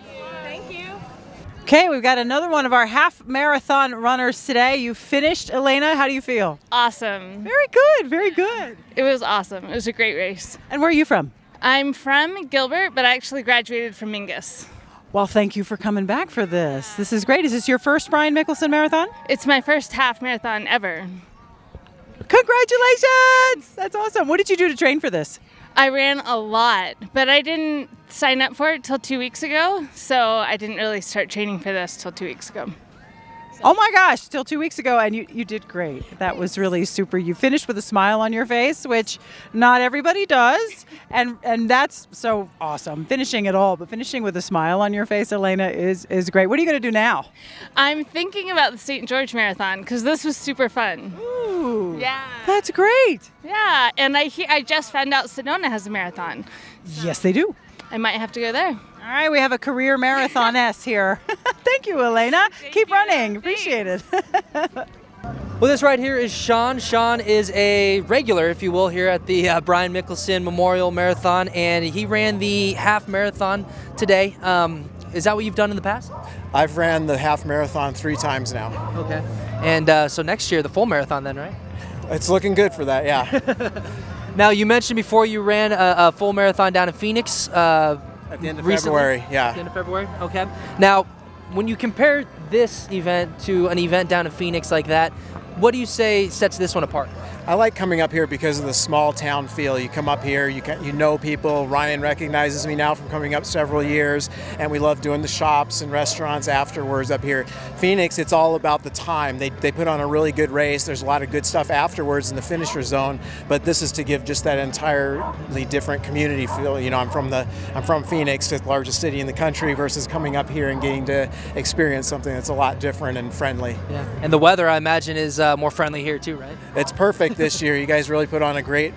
Okay, we've got another one of our half marathon runners today. You finished, Elena. How do you feel? Awesome. Very good, very good. It was awesome. It was a great race. And where are you from? I'm from Gilbert, but I actually graduated from Mingus. Well, thank you for coming back for this. This is great. Is this your first Brian Mickelsen marathon? It's my first half marathon ever. Congratulations! That's awesome. What did you do to train for this? I ran a lot, but I didn't sign up for it till 2 weeks ago, so I didn't really start training for this till 2 weeks ago. Oh my gosh, till 2 weeks ago, and you did great. That was really super. You finished with a smile on your face, which not everybody does, and that's so awesome. Finishing it all, but finishing with a smile on your face, Elena, is great. What are you going to do now? I'm thinking about the St. George Marathon, because this was super fun. Ooh, yeah. That's great. Yeah, and I just found out Sedona has a marathon. Yes, they do. I might have to go there. All right, we have a career marathoness here. Thank you, Elena. Keep running. Appreciate it. Well, this right here is Sean. Sean is a regular, if you will, here at the Brian Mickelsen Memorial Marathon, and he ran the half marathon today. Is that what you've done in the past? I've ran the half marathon 3 times now. Okay. And so next year, the full marathon then, right? It's looking good for that, yeah. Now, you mentioned before you ran a full marathon down in Phoenix. At the end of February, yeah. At the end of February, okay. Now, when you compare this event to an event down in Phoenix like that, what do you say sets this one apart? I like coming up here because of the small town feel. You come up here, you know people. Ryan recognizes me now from coming up several years, and we love doing the shops and restaurants afterwards up here. Phoenix, it's all about the time. They put on a really good race. There's a lot of good stuff afterwards in the finisher zone, but this is to give just that entirely different community feel. You know, I'm from Phoenix, the largest city in the country, versus coming up here and getting to experience something that's a lot different and friendly. Yeah, and the weather, I imagine, is more friendly here too, right? It's perfect this year. You guys really put on a great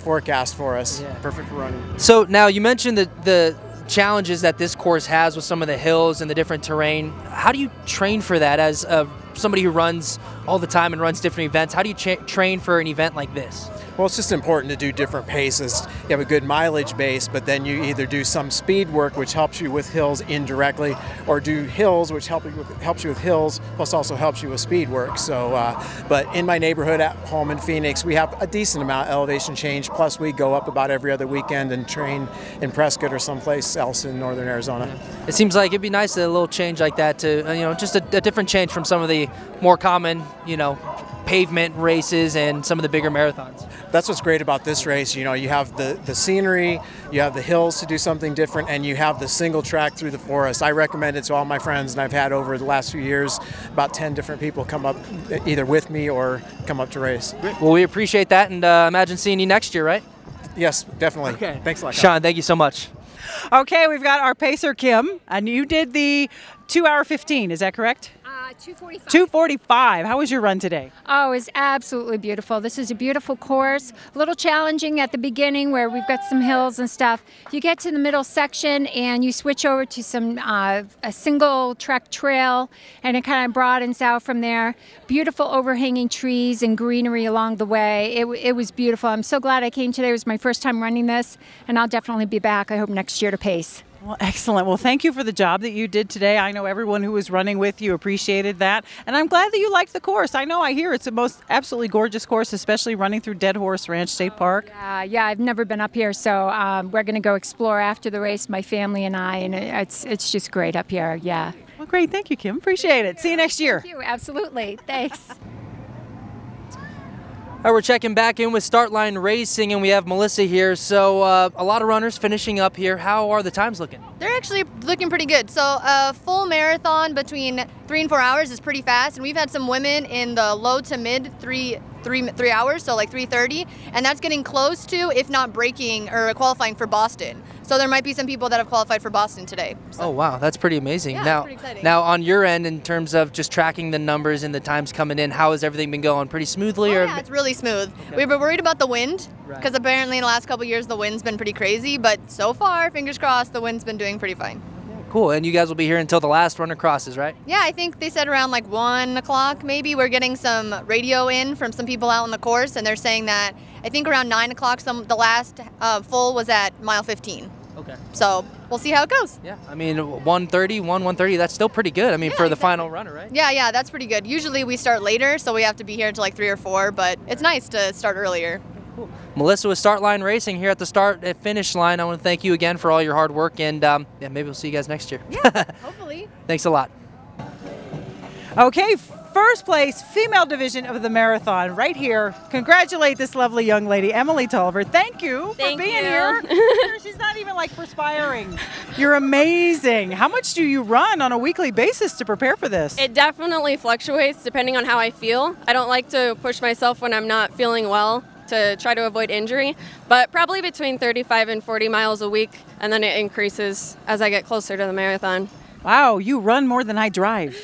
forecast for us. Yeah. Perfect for running. So now you mentioned the challenges that this course has with some of the hills and the different terrain. How do you train for that as somebody who runs all the time and runs different events? How do you train for an event like this? Well, it's just important to do different paces. You have a good mileage base, but then you either do some speed work, which helps you with hills indirectly, or do hills, which helps you with hills, plus also helps you with speed work. So, but in my neighborhood at home in Phoenix, we have a decent amount of elevation change, plus we go up about every other weekend and train in Prescott or someplace else in northern Arizona. It seems like it'd be nice a little change like that to, just a different change from some of the more common, pavement races and some of the bigger marathons. That's what's great about this race. You have the scenery, you have the hills to do something different, and you have the single track through the forest. I recommend it to all my friends, and I've had over the last few years about 10 different people come up either with me or come up to race. Well, we appreciate that, and imagine seeing you next year, right? Yes, definitely. Okay. Thanks a lot, Sean, thank you so much. Okay, we've got our pacer, Kim, and you did the 2 hour 15, is that correct? 2:45. 2:45. How was your run today? Oh, it was absolutely beautiful. This is a beautiful course. A little challenging at the beginning where we've got some hills and stuff. You get to the middle section and you switch over to some a single track trail, and it kind of broadens out from there. Beautiful overhanging trees and greenery along the way. It was beautiful. I'm so glad I came today. It was my first time running this, and I'll definitely be back, I hope, next year to pace. Well, excellent. Well, thank you for the job that you did today. I know everyone who was running with you appreciated that. And I'm glad that you liked the course. I know I hear it's the most absolutely gorgeous course, especially running through Dead Horse Ranch State Park. Yeah, I've never been up here, so we're going to go explore after the race, my family and I, and it's just great up here, yeah. Well, great. Thank you, Kim. Appreciate it. See you next year. Thank you. Absolutely. Thanks. All right, we're checking back in with Start Line Racing, and we have Melissa here. So a lot of runners finishing up here. How are the times looking? They're actually looking pretty good. So a full marathon between 3 and 4 hours is pretty fast, and we've had some women in the low to mid 3 hours, so like 3:30, and that's getting close to, if not breaking or qualifying for Boston. So there might be some people that have qualified for Boston today. So. Oh wow, that's pretty amazing. Yeah, now, pretty exciting. now on your end, in terms of just tracking the numbers and the times coming in, how has everything been going? Pretty smoothly? Yeah, it's really smooth. Okay. We were worried about the wind because Right. apparently in the last couple of years the wind's been pretty crazy, but so far, fingers crossed, the wind's been doing pretty fine. Cool, and you guys will be here until the last runner crosses, right? Yeah, I think they said around like 1 o'clock maybe. We're getting some radio in from some people out on the course, and they're saying that I think around 9 o'clock the last full was at mile 15. Okay. So we'll see how it goes. Yeah, I mean 1:30, that's still pretty good. I mean for the final runner, right? Yeah, that's pretty good. Usually we start later, so we have to be here until like 3 or 4, but it's nice to start earlier. Melissa with Start Line Racing here at the start and finish line. I want to thank you again for all your hard work, and yeah, maybe we'll see you guys next year. Yeah, hopefully. Thanks a lot. Okay, first place, female division of the marathon right here. Congratulate this lovely young lady, Emily Tolliver. Thank you for being here. She's not even like perspiring. You're amazing. How much do you run on a weekly basis to prepare for this? It definitely fluctuates depending on how I feel. I don't like to push myself when I'm not feeling well to try to avoid injury, but probably between 35 and 40 miles a week, and then it increases as I get closer to the marathon. Wow, you run more than I drive.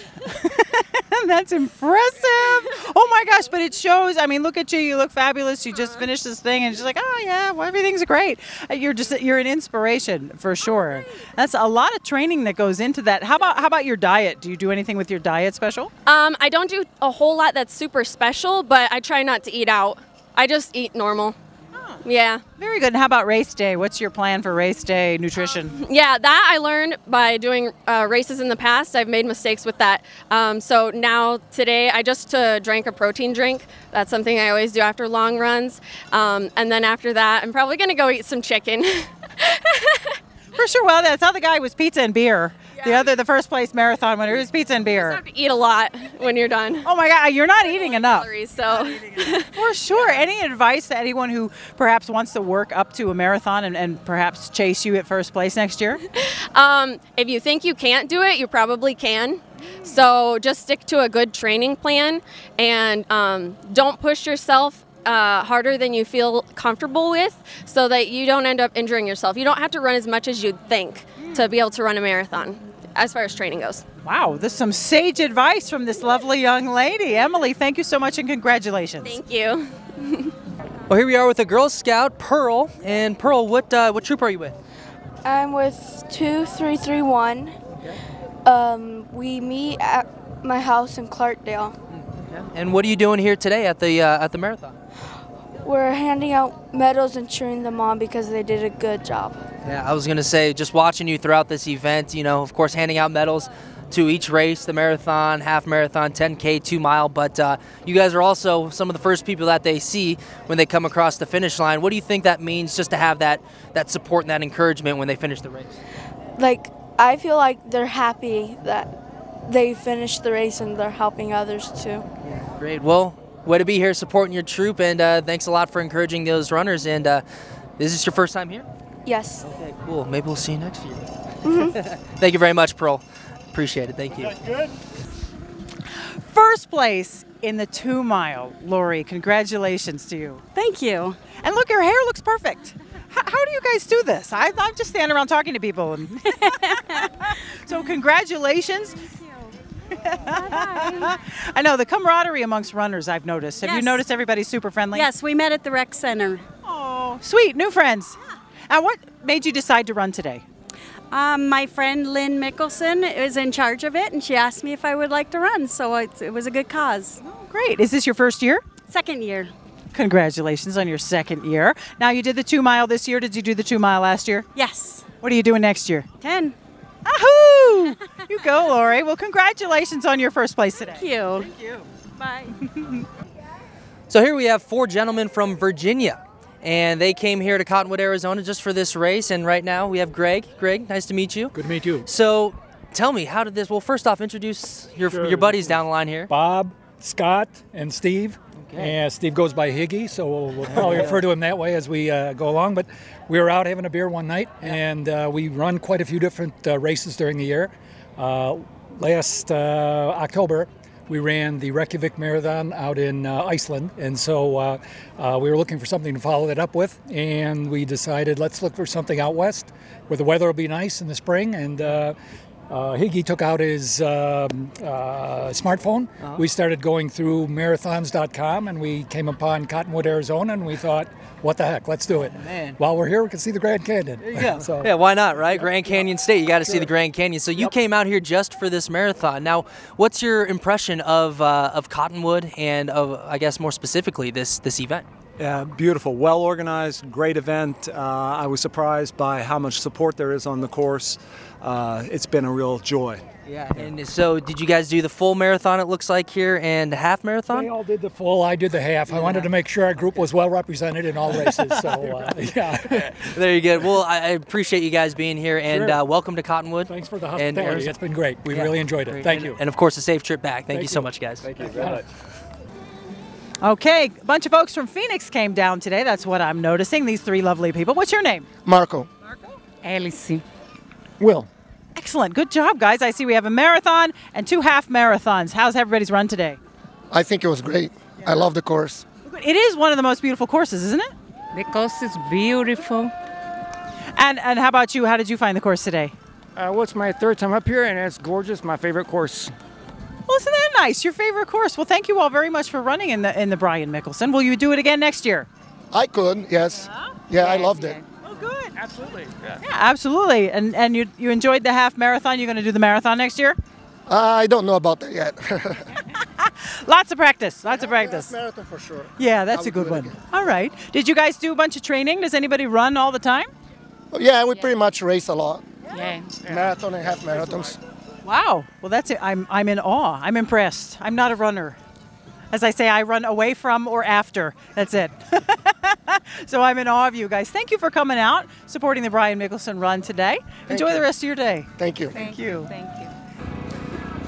That's impressive. Oh my gosh, but it shows. I mean, look at you. You look fabulous. You just finished this thing and she's like, oh yeah, well, everything's great. You're an inspiration for sure. That's a lot of training that goes into that. How about your diet? Do you do anything with your diet special? I don't do a whole lot that's super special, but I try not to eat out. I just eat normal. Yeah. Very good. And how about race day? What's your plan for race day nutrition? Yeah, that I learned by doing races in the past. I've made mistakes with that. So now today I just drank a protein drink. That's something I always do after long runs. And then after that, I'm probably going to go eat some chicken. For sure. Well, that's how the guy was pizza and beer. Yeah. The first place marathon winner was pizza and beer. You have to eat a lot when you're done. Oh my God, you're not eating enough. Calories, so. For sure. Any advice to anyone who perhaps wants to work up to a marathon and perhaps chase you at first place next year? If you think you can't do it, you probably can. So just stick to a good training plan and don't push yourself harder than you feel comfortable with so that you don't end up injuring yourself. You don't have to run as much as you'd think to be able to run a marathon as far as training goes. Wow, this is some sage advice from this lovely young lady. Emily, thank you so much and congratulations. Thank you. Well, here we are with a Girl Scout, Pearl. And Pearl, what troop are you with? I'm with 2331. Okay. We meet at my house in Clarkdale. And what are you doing here today at the marathon? We're handing out medals and cheering them on because they did a good job. Yeah, I was going to say, just watching you throughout this event, you know, of course, handing out medals to each race, the marathon, half marathon, 10K, 2 mile, but you guys are also some of the first people that they see when they come across the finish line. What do you think that means just to have that support and that encouragement when they finish the race? Like, I feel like they're happy that they finished the race and they're helping others too. Yeah, great. Well, way to be here supporting your troop, and thanks a lot for encouraging those runners. And is this your first time here? Yes. Okay, cool. Maybe we'll see you next year. Mm-hmm. Thank you very much, Pearl. Appreciate it. Thank you. That's good. first place in the 2 mile. Lori, congratulations to you. Thank you. And look, your hair looks perfect. How do you guys do this? I'm just standing around talking to people. So congratulations. I know the camaraderie amongst runners I've noticed. Have you noticed everybody's super friendly? Yes, we met at the rec center. Oh, sweet, new friends. And what made you decide to run today? My friend Lynn Mickelsen is in charge of it, and she asked me if I would like to run, so it was a good cause. Oh, great. Is this your first year? Second year. Congratulations on your second year. Now, you did the 2 mile this year. Did you do the 2 mile last year? Yes. What are you doing next year? 10. Ahoo! You go, Lori. Well, congratulations on your first place today. Thank you. Thank you. Bye. So here we have 4 gentlemen from Virginia, and they came here to Cottonwood, Arizona just for this race. And right now we have Greg. Greg, nice to meet you. Good to meet you. So tell me, how did this, well, first off, introduce your buddies down the line here. Bob, Scott, and Steve. Okay. And Steve goes by Higgy, so we'll probably refer to him that way as we go along. But we were out having a beer one night, and we run quite a few different races during the year. Last October, we ran the Reykjavik Marathon out in Iceland, and so we were looking for something to follow that up with, and we decided let's look for something out west where the weather will be nice in the spring. And Higgy took out his smartphone. We started going through marathons.com, and we came upon Cottonwood, Arizona, and we thought, what the heck, let's do it. Man. While we're here, we can see the Grand Canyon. There you go. So, yeah, why not, right? Grand Canyon State, you got to see the Grand Canyon. So you came out here just for this marathon. Now, what's your impression of Cottonwood and of, I guess more specifically, this event? Yeah, beautiful, well organized, great event. I was surprised by how much support there is on the course. It's been a real joy. Yeah, and so did you guys do the full marathon, it looks like here, and the half marathon? They all did the full, I did the half. I wanted to make sure our group was well represented in all races, so yeah. There you go. Well, I appreciate you guys being here, and welcome to Cottonwood. Thanks for the hospitality. It's been great. We really enjoyed it. Thank you. And of course, a safe trip back. Thank you so much, guys. Thank you very much. Okay, a bunch of folks from Phoenix came down today. That's what I'm noticing, these 3 lovely people. What's your name? Marco. Alice. Will. Excellent. Good job, guys. I see we have a marathon and 2 half marathons. How's everybody's run today? I think it was great. I love the course. It is one of the most beautiful courses, isn't it? The course is beautiful. And how about you? How did you find the course today? Well, it's my 3rd time up here, and it's gorgeous. My favorite course. Well, isn't that nice? Your favorite course. Well, thank you all very much for running in the Brian Mickelsen. Will you do it again next year? I could, yes. Yeah, I loved it. Oh, good. Absolutely. Yeah, absolutely. And you enjoyed the half marathon. You're going to do the marathon next year? I don't know about that yet. Lots of practice. Lots of practice. Marathon for sure. Yeah, that's a good one. All right. Did you guys do a bunch of training? Does anybody run all the time? Yeah, we pretty much race a lot. Yeah. Marathon and half marathons. Wow. Well, that's it. I'm in awe. I'm impressed. I'm not a runner. As I say, I run away from or after. That's it. So I'm in awe of you guys. Thank you for coming out, supporting the Brian Mickelsen run today. Enjoy the rest of your day. Thank you. Thank you. Thank you.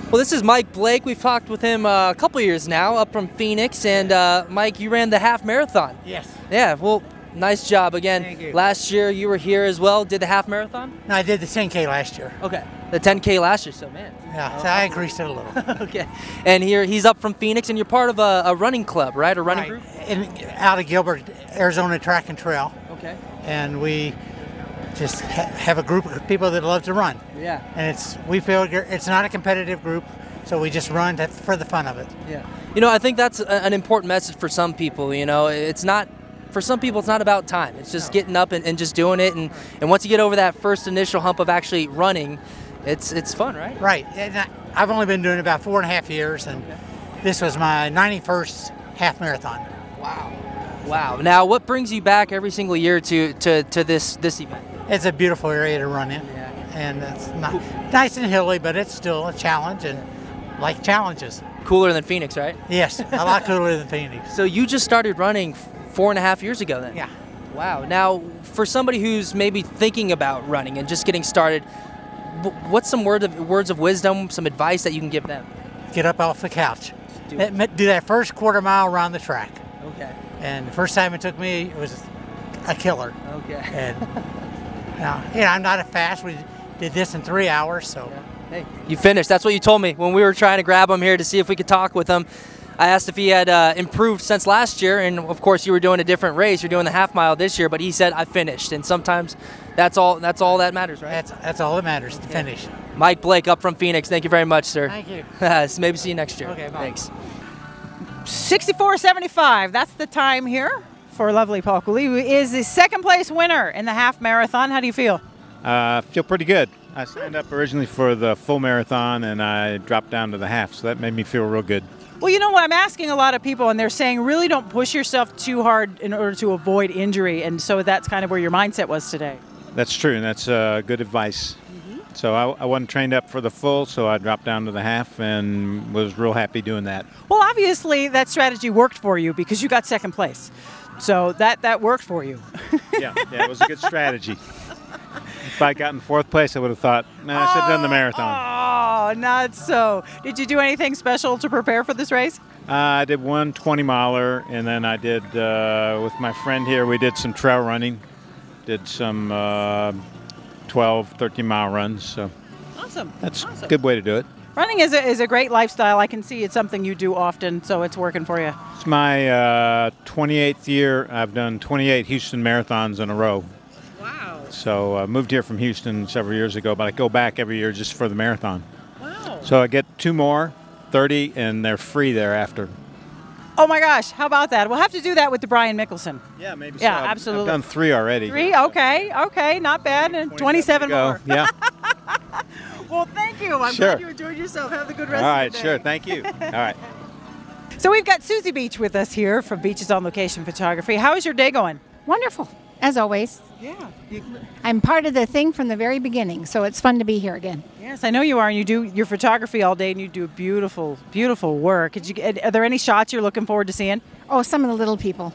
Well, this is Mike Blake. We've talked with him a couple years now, up from Phoenix. And Mike, you ran the half marathon. Yes. Yeah, well, nice job again. Thank you. Last year you were here as well. Did the half marathon? No, I did the 10K last year. Okay. The 10K last year, so man. Yeah, so I increased it a little. Okay. And here he's up from Phoenix, and you're part of a running club, right? A running group? Out of Gilbert, Arizona Track and Trail. Okay. And we just have a group of people that love to run. Yeah. And we feel it's not a competitive group, so we just run for the fun of it. Yeah. You know, I think that's an important message for some people. You know, for some people, it's not about time. It's just getting up and just doing it. And once you get over that first initial hump of actually running, it's fun, right? Right. And I've only been doing it about 4.5 years, and this was my 91st half marathon. Wow. Now, what brings you back every single year to this event? It's a beautiful area to run in. Yeah. And it's not nice and hilly, but it's still a challenge, and like challenges. Cooler than Phoenix, right? Yes, a lot cooler than Phoenix. So you just started running 4.5 years ago then? Yeah. Wow. Now, for somebody who's maybe thinking about running and just getting started, what's some words of wisdom, some advice that you can give them? Get up off the couch. Do that first quarter mile around the track. Okay. And the first time it took me, it was a killer. Okay. And now, I'm not a fast. We did this in 3 hours, so Hey, you finished. That's what you told me when we were trying to grab him here to see if we could talk with him. I asked if he had improved since last year, and of course you were doing a different race. You're doing the half mile this year, but he said I finished, and sometimes that's all that matters, right? That's all that matters, to finish. Mike Blake up from Phoenix. Thank you very much, sir. Thank you. Maybe see you next year. Okay, bye. Thanks. 64.75. That's the time here for lovely Paul Cooley, who is the second place winner in the half marathon. How do you feel? Feel pretty good. I signed up originally for the full marathon and I dropped down to the half, so that made me feel real good. Well, you know what? I'm asking a lot of people, and they're saying really don't push yourself too hard in order to avoid injury, and so that's kind of where your mindset was today. That's true, and that's good advice. So I wasn't trained up for the full, so I dropped down to the half and was real happy doing that. Well, obviously that strategy worked for you because you got second place. So that worked for you. Yeah, it was a good strategy. If I'd gotten fourth place, I would have thought, man, I should have done the marathon. Oh, not so. Did you do anything special to prepare for this race? I did one 20-miler, and then I did, with my friend here, we did some trail running. Did some 12, 13-mile runs. So awesome. That's a good way to do it. Running is a great lifestyle. I can see it's something you do often, so it's working for you. It's my 28th year. I've done 28 Houston marathons in a row. Wow. So I moved here from Houston several years ago, but I go back every year just for the marathon. Wow. So I get 2 more, 30, and they're free thereafter. Oh my gosh, how about that? We'll have to do that with the Brian Mickelsen. Yeah, maybe so. Yeah, absolutely. I've done 3 already. 3? Okay, not bad. And 27 more. Yeah. Well, thank you. I'm Sure. glad you enjoyed yourself. Have a good rest All of right, the day. sure. Thank you. All right. So we've got Susie Beach with us here from Beaches on Location Photography. How is your day going? Wonderful, as always. Yeah. I'm part of the thing from the very beginning, so it's fun to be here again. Yes, I know you are, and you do your photography all day, and you do beautiful, beautiful work. Are there any shots you're looking forward to seeing? Oh, some of the little people.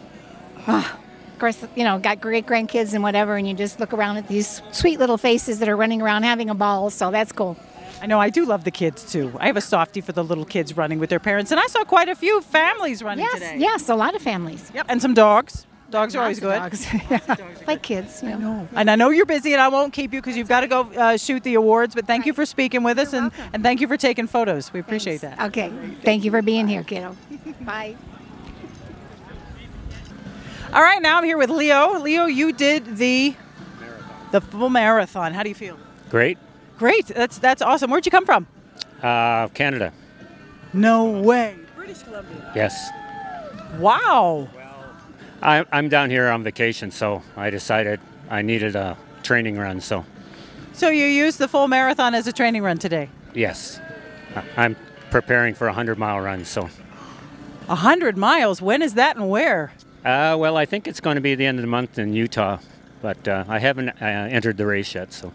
Of course, you know, got great grandkids and whatever, and you just look around at these sweet little faces that are running around having a ball, so that's cool. I know, I do love the kids, too. I have a softie for the little kids running with their parents, and I saw quite a few families running today. Yes, a lot of families. Yep, and some dogs. Dogs are always good. Dogs. Like kids, you know. And I know you're busy, and I won't keep you because you've got to go shoot the awards, but thank you for speaking with us, and thank you for taking photos. We appreciate that. Okay, thank you for being here, kiddo. Bye. All right, now I'm here with Leo. Leo, you did the full marathon. How do you feel? Great. Great. That's awesome. Where'd you come from? Canada. No way. British Columbia. Yes. Wow. I'm down here on vacation, so I decided I needed a training run. So you used the full marathon as a training run today? yes, I'm preparing for a 100-mile run. So 100 miles. When is that and where? well, I think it's going to be the end of the month in Utah, but I haven't entered the race yet. So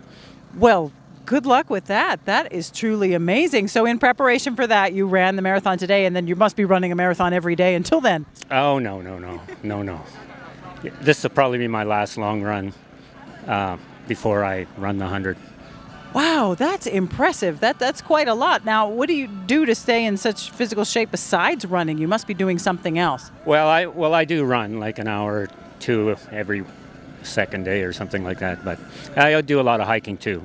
Well, good luck with that. That is truly amazing. So in preparation for that, you ran the marathon today, and then you must be running a marathon every day until then. oh no. This will probably be my last long run before I run the 100. Wow, that's impressive. That's quite a lot. Now, what do you do to stay in such physical shape besides running? You must be doing something else. Well, I do run like an hour or two every second day or something like that, but I do a lot of hiking too.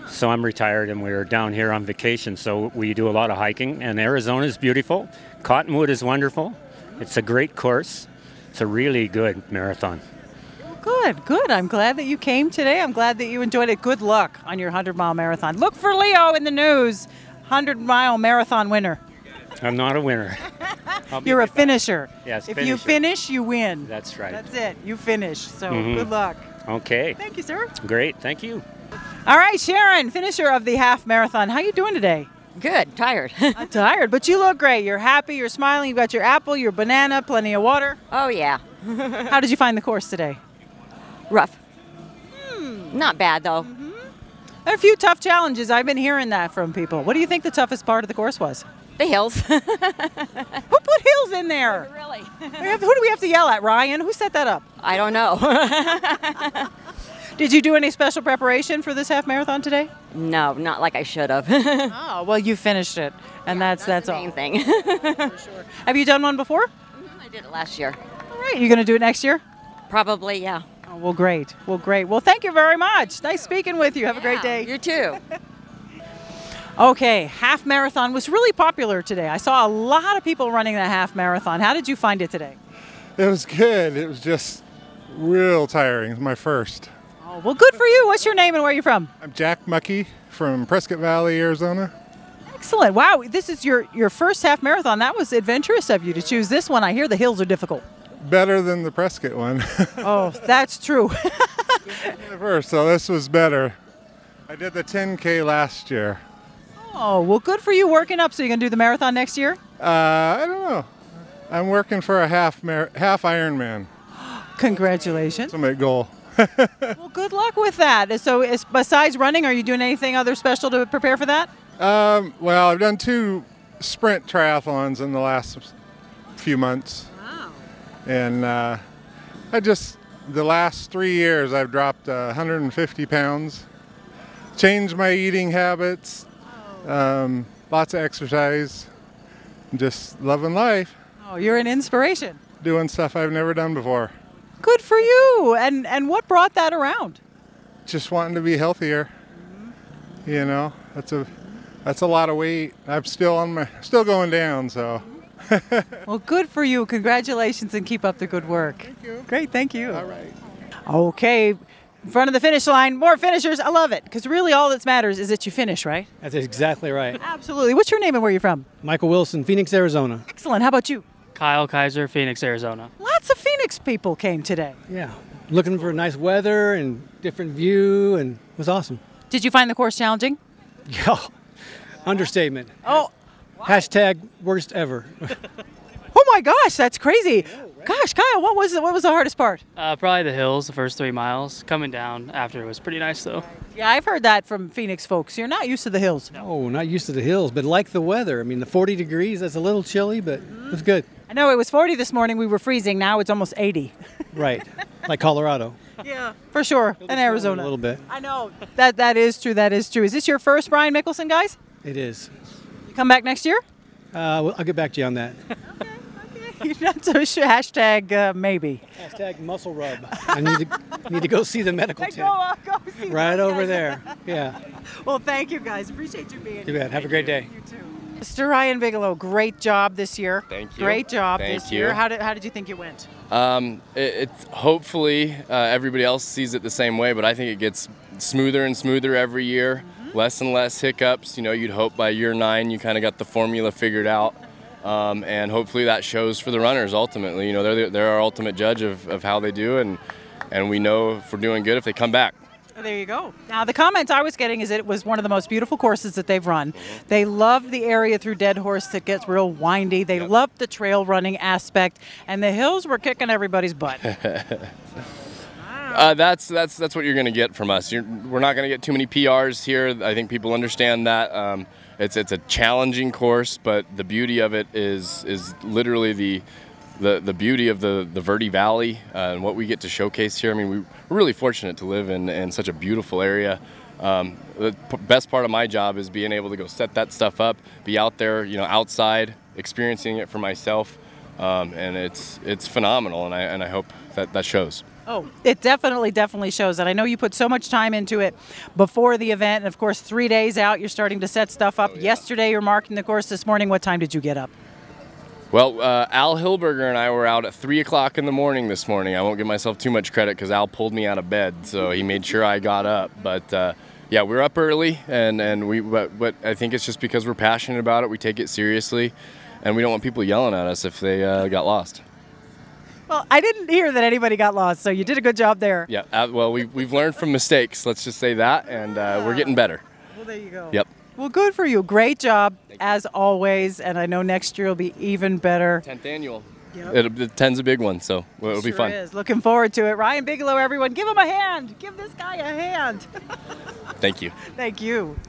So I'm retired and we're down here on vacation, so we do a lot of hiking, and Arizona is beautiful. Cottonwood is wonderful. It's a great course. It's a really good marathon. Good. I'm glad that you came today. I'm glad that you enjoyed it. Good luck on your 100-mile marathon. Look for Leo in the news, 100-mile marathon winner. I'm not a winner. You're a finisher. Yes, If you finish, you win. That's right. That's it. You finish. So Mhm. good luck. Okay. Thank you, sir. Great. Thank you. All right, Sharon, finisher of the half marathon. How you doing today? Good. Tired. I'm tired, but you look great. You're happy. You're smiling. You've got your apple, your banana, plenty of water. Oh, yeah. How did you find the course today? Rough. Not bad, though. There are a few tough challenges. I've been hearing that from people. What do you think the toughest part of the course was? The hills. Who put hills in there? Really? Who do we have to yell at, Ryan? Who set that up? I don't know. Did you do any special preparation for this half marathon today? No, not like I should have. Oh, well, you finished it, and that's the all. main thing. Have you done one before? I did it last year. All right, you going to do it next year? Probably, yeah. Oh, well, great. Well, thank you very much. Nice speaking with you. Have a great day. You too. Okay, half marathon was really popular today. I saw a lot of people running the half marathon. How did you find it today? It was good. It was just real tiring. It was my first. Oh, well, good for you. What's your name and where are you from? I'm Jack Muckey from Prescott Valley, Arizona. Excellent. Wow, this is your first half marathon. That was adventurous of you to choose this one. I hear the hills are difficult. Better than the Prescott one. Oh, that's true. First, so this was better. I did the 10K last year. Oh, well, good for you working up. So you're going to do the marathon next year? I don't know. I'm working for a half Ironman. Congratulations. That's my goal. Well, good luck with that. So besides running, are you doing anything other special to prepare for that? Well, I've done 2 sprint triathlons in the last few months. Wow. And the last 3 years, I've dropped 150 pounds. Changed my eating habits. Lots of exercise. Just loving life. Oh, you're an inspiration. Doing stuff I've never done before. Good for you. And what brought that around? Just wanting to be healthier. You know, that's a lot of weight. I'm still going down, so. Well, good for you. Congratulations and keep up the good work. Thank you. Great, thank you. All right. Okay, in front of the finish line, more finishers. I love it because really all that matters is that you finish, right? That's exactly right. Absolutely. What's your name and where are you from? Michael Wilson, Phoenix, Arizona. Excellent. How about you? Kyle Kaiser, Phoenix, Arizona. Lots of Phoenix people came today. Yeah, looking for nice weather and different view, and it was awesome. Did you find the course challenging? Yeah, understatement. Oh. Hashtag worst ever. Oh my gosh, that's crazy. Gosh, Kyle, what was the hardest part? Probably the hills, the first 3 miles. Coming down after was pretty nice, though. Yeah, I've heard that from Phoenix folks. You're not used to the hills. No, not used to the hills, but like the weather. I mean, the 40 degrees, that's a little chilly, but it was good. I know it was 40 this morning. We were freezing. Now it's almost 80. Right, like Colorado. Yeah, for sure. And Arizona. A little bit. I know. That is true. That is true. Is this your first Brian Mickelsen, guys? It is. You come back next year? Well, I'll get back to you on that. You're not so sure. Hashtag maybe. Hashtag muscle rub. I need to go see the medical tent. Go see right those over guys. there. Yeah. Well, thank you guys. Appreciate you being Too here. bad. Have a great day. You too. Mr. Ryan Bigelow, great job this year. Thank you. Great job Thank this you. year. How did you think it went? Hopefully everybody else sees it the same way, but I think it gets smoother and smoother every year. Less and less hiccups. You know, you'd hope by year 9 you kind of got the formula figured out. And hopefully that shows for the runners ultimately. You know, they're our ultimate judge of how they do, and we know if we're doing good if they come back. There you go. Now, the comments I was getting is it was one of the most beautiful courses that they've run. They loved the area through Dead Horse that gets real windy. They loved the trail running aspect, and the hills were kicking everybody's butt. That's what you're going to get from us. We're not going to get too many PRs here. I think people understand that. It's a challenging course, but the beauty of it is literally the beauty of the Verde Valley and what we get to showcase here. I mean, we're really fortunate to live in such a beautiful area. The best part of my job is being able to go set that stuff up, be out there, you know, outside, experiencing it for myself, and it's phenomenal, and I hope that shows. Oh, it definitely shows. And I know you put so much time into it before the event. And of course, 3 days out, you're starting to set stuff up. Yesterday, you're marking the course. This morning, what time did you get up? Well, Al Hilberger and I were out at 3 o'clock in the morning this morning. I won't give myself too much credit because Al pulled me out of bed, so he made sure I got up. But yeah, we're up early, but I think it's just because we're passionate about it. We take it seriously, and we don't want people yelling at us if they got lost. Well, I didn't hear that anybody got lost, so you did a good job there. Yeah, well, we've learned from mistakes, let's just say that, and we're getting better. Well, there you go. Yep. Well, good for you. Great job, as always, and I know next year will be even better. 10th annual. Yep. The 10's a big one, so it'll be fun. Sure is. Looking forward to it. Ryan Bigelow, everyone, give him a hand. Give this guy a hand. Thank you. Thank you.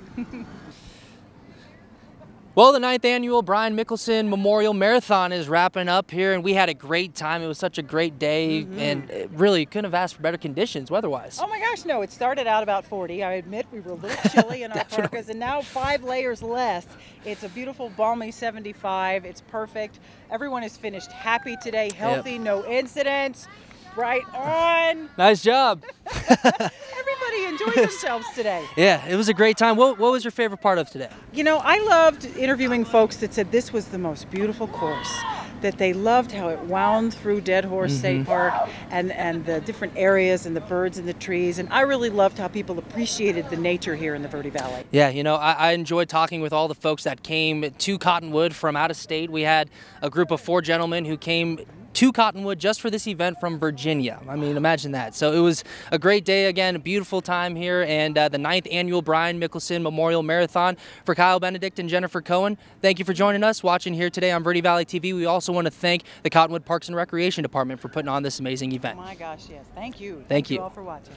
Well, the 9th annual Brian Mickelsen Memorial Marathon is wrapping up here, and we had a great time. It was such a great day, and really couldn't have asked for better conditions weather-wise. Oh my gosh, no, it started out about 40. I admit we were a little chilly in our parkas, and now 5 layers less. It's a beautiful, balmy 75. It's perfect. Everyone is finished happy today, healthy, no incidents. Right on. Nice job. Everybody enjoyed themselves today. Yeah, it was a great time. What was your favorite part of today? You know, I loved interviewing folks that said this was the most beautiful course, that they loved how it wound through Dead Horse State Park and the different areas and the birds and the trees. And I really loved how people appreciated the nature here in the Verde Valley. Yeah, you know, I enjoyed talking with all the folks that came to Cottonwood from out of state. We had a group of 4 gentlemen who came to Cottonwood just for this event from Virginia. I mean, imagine that. So it was a great day again, a beautiful time here, and the 9th annual Brian Mickelsen Memorial Marathon. For Kyle Benedict and Jennifer Cohen, thank you for joining us, watching here today on Verde Valley TV. We also want to thank the Cottonwood Parks and Recreation Department for putting on this amazing event. Oh my gosh, yes. Thank you. Thank you all for watching.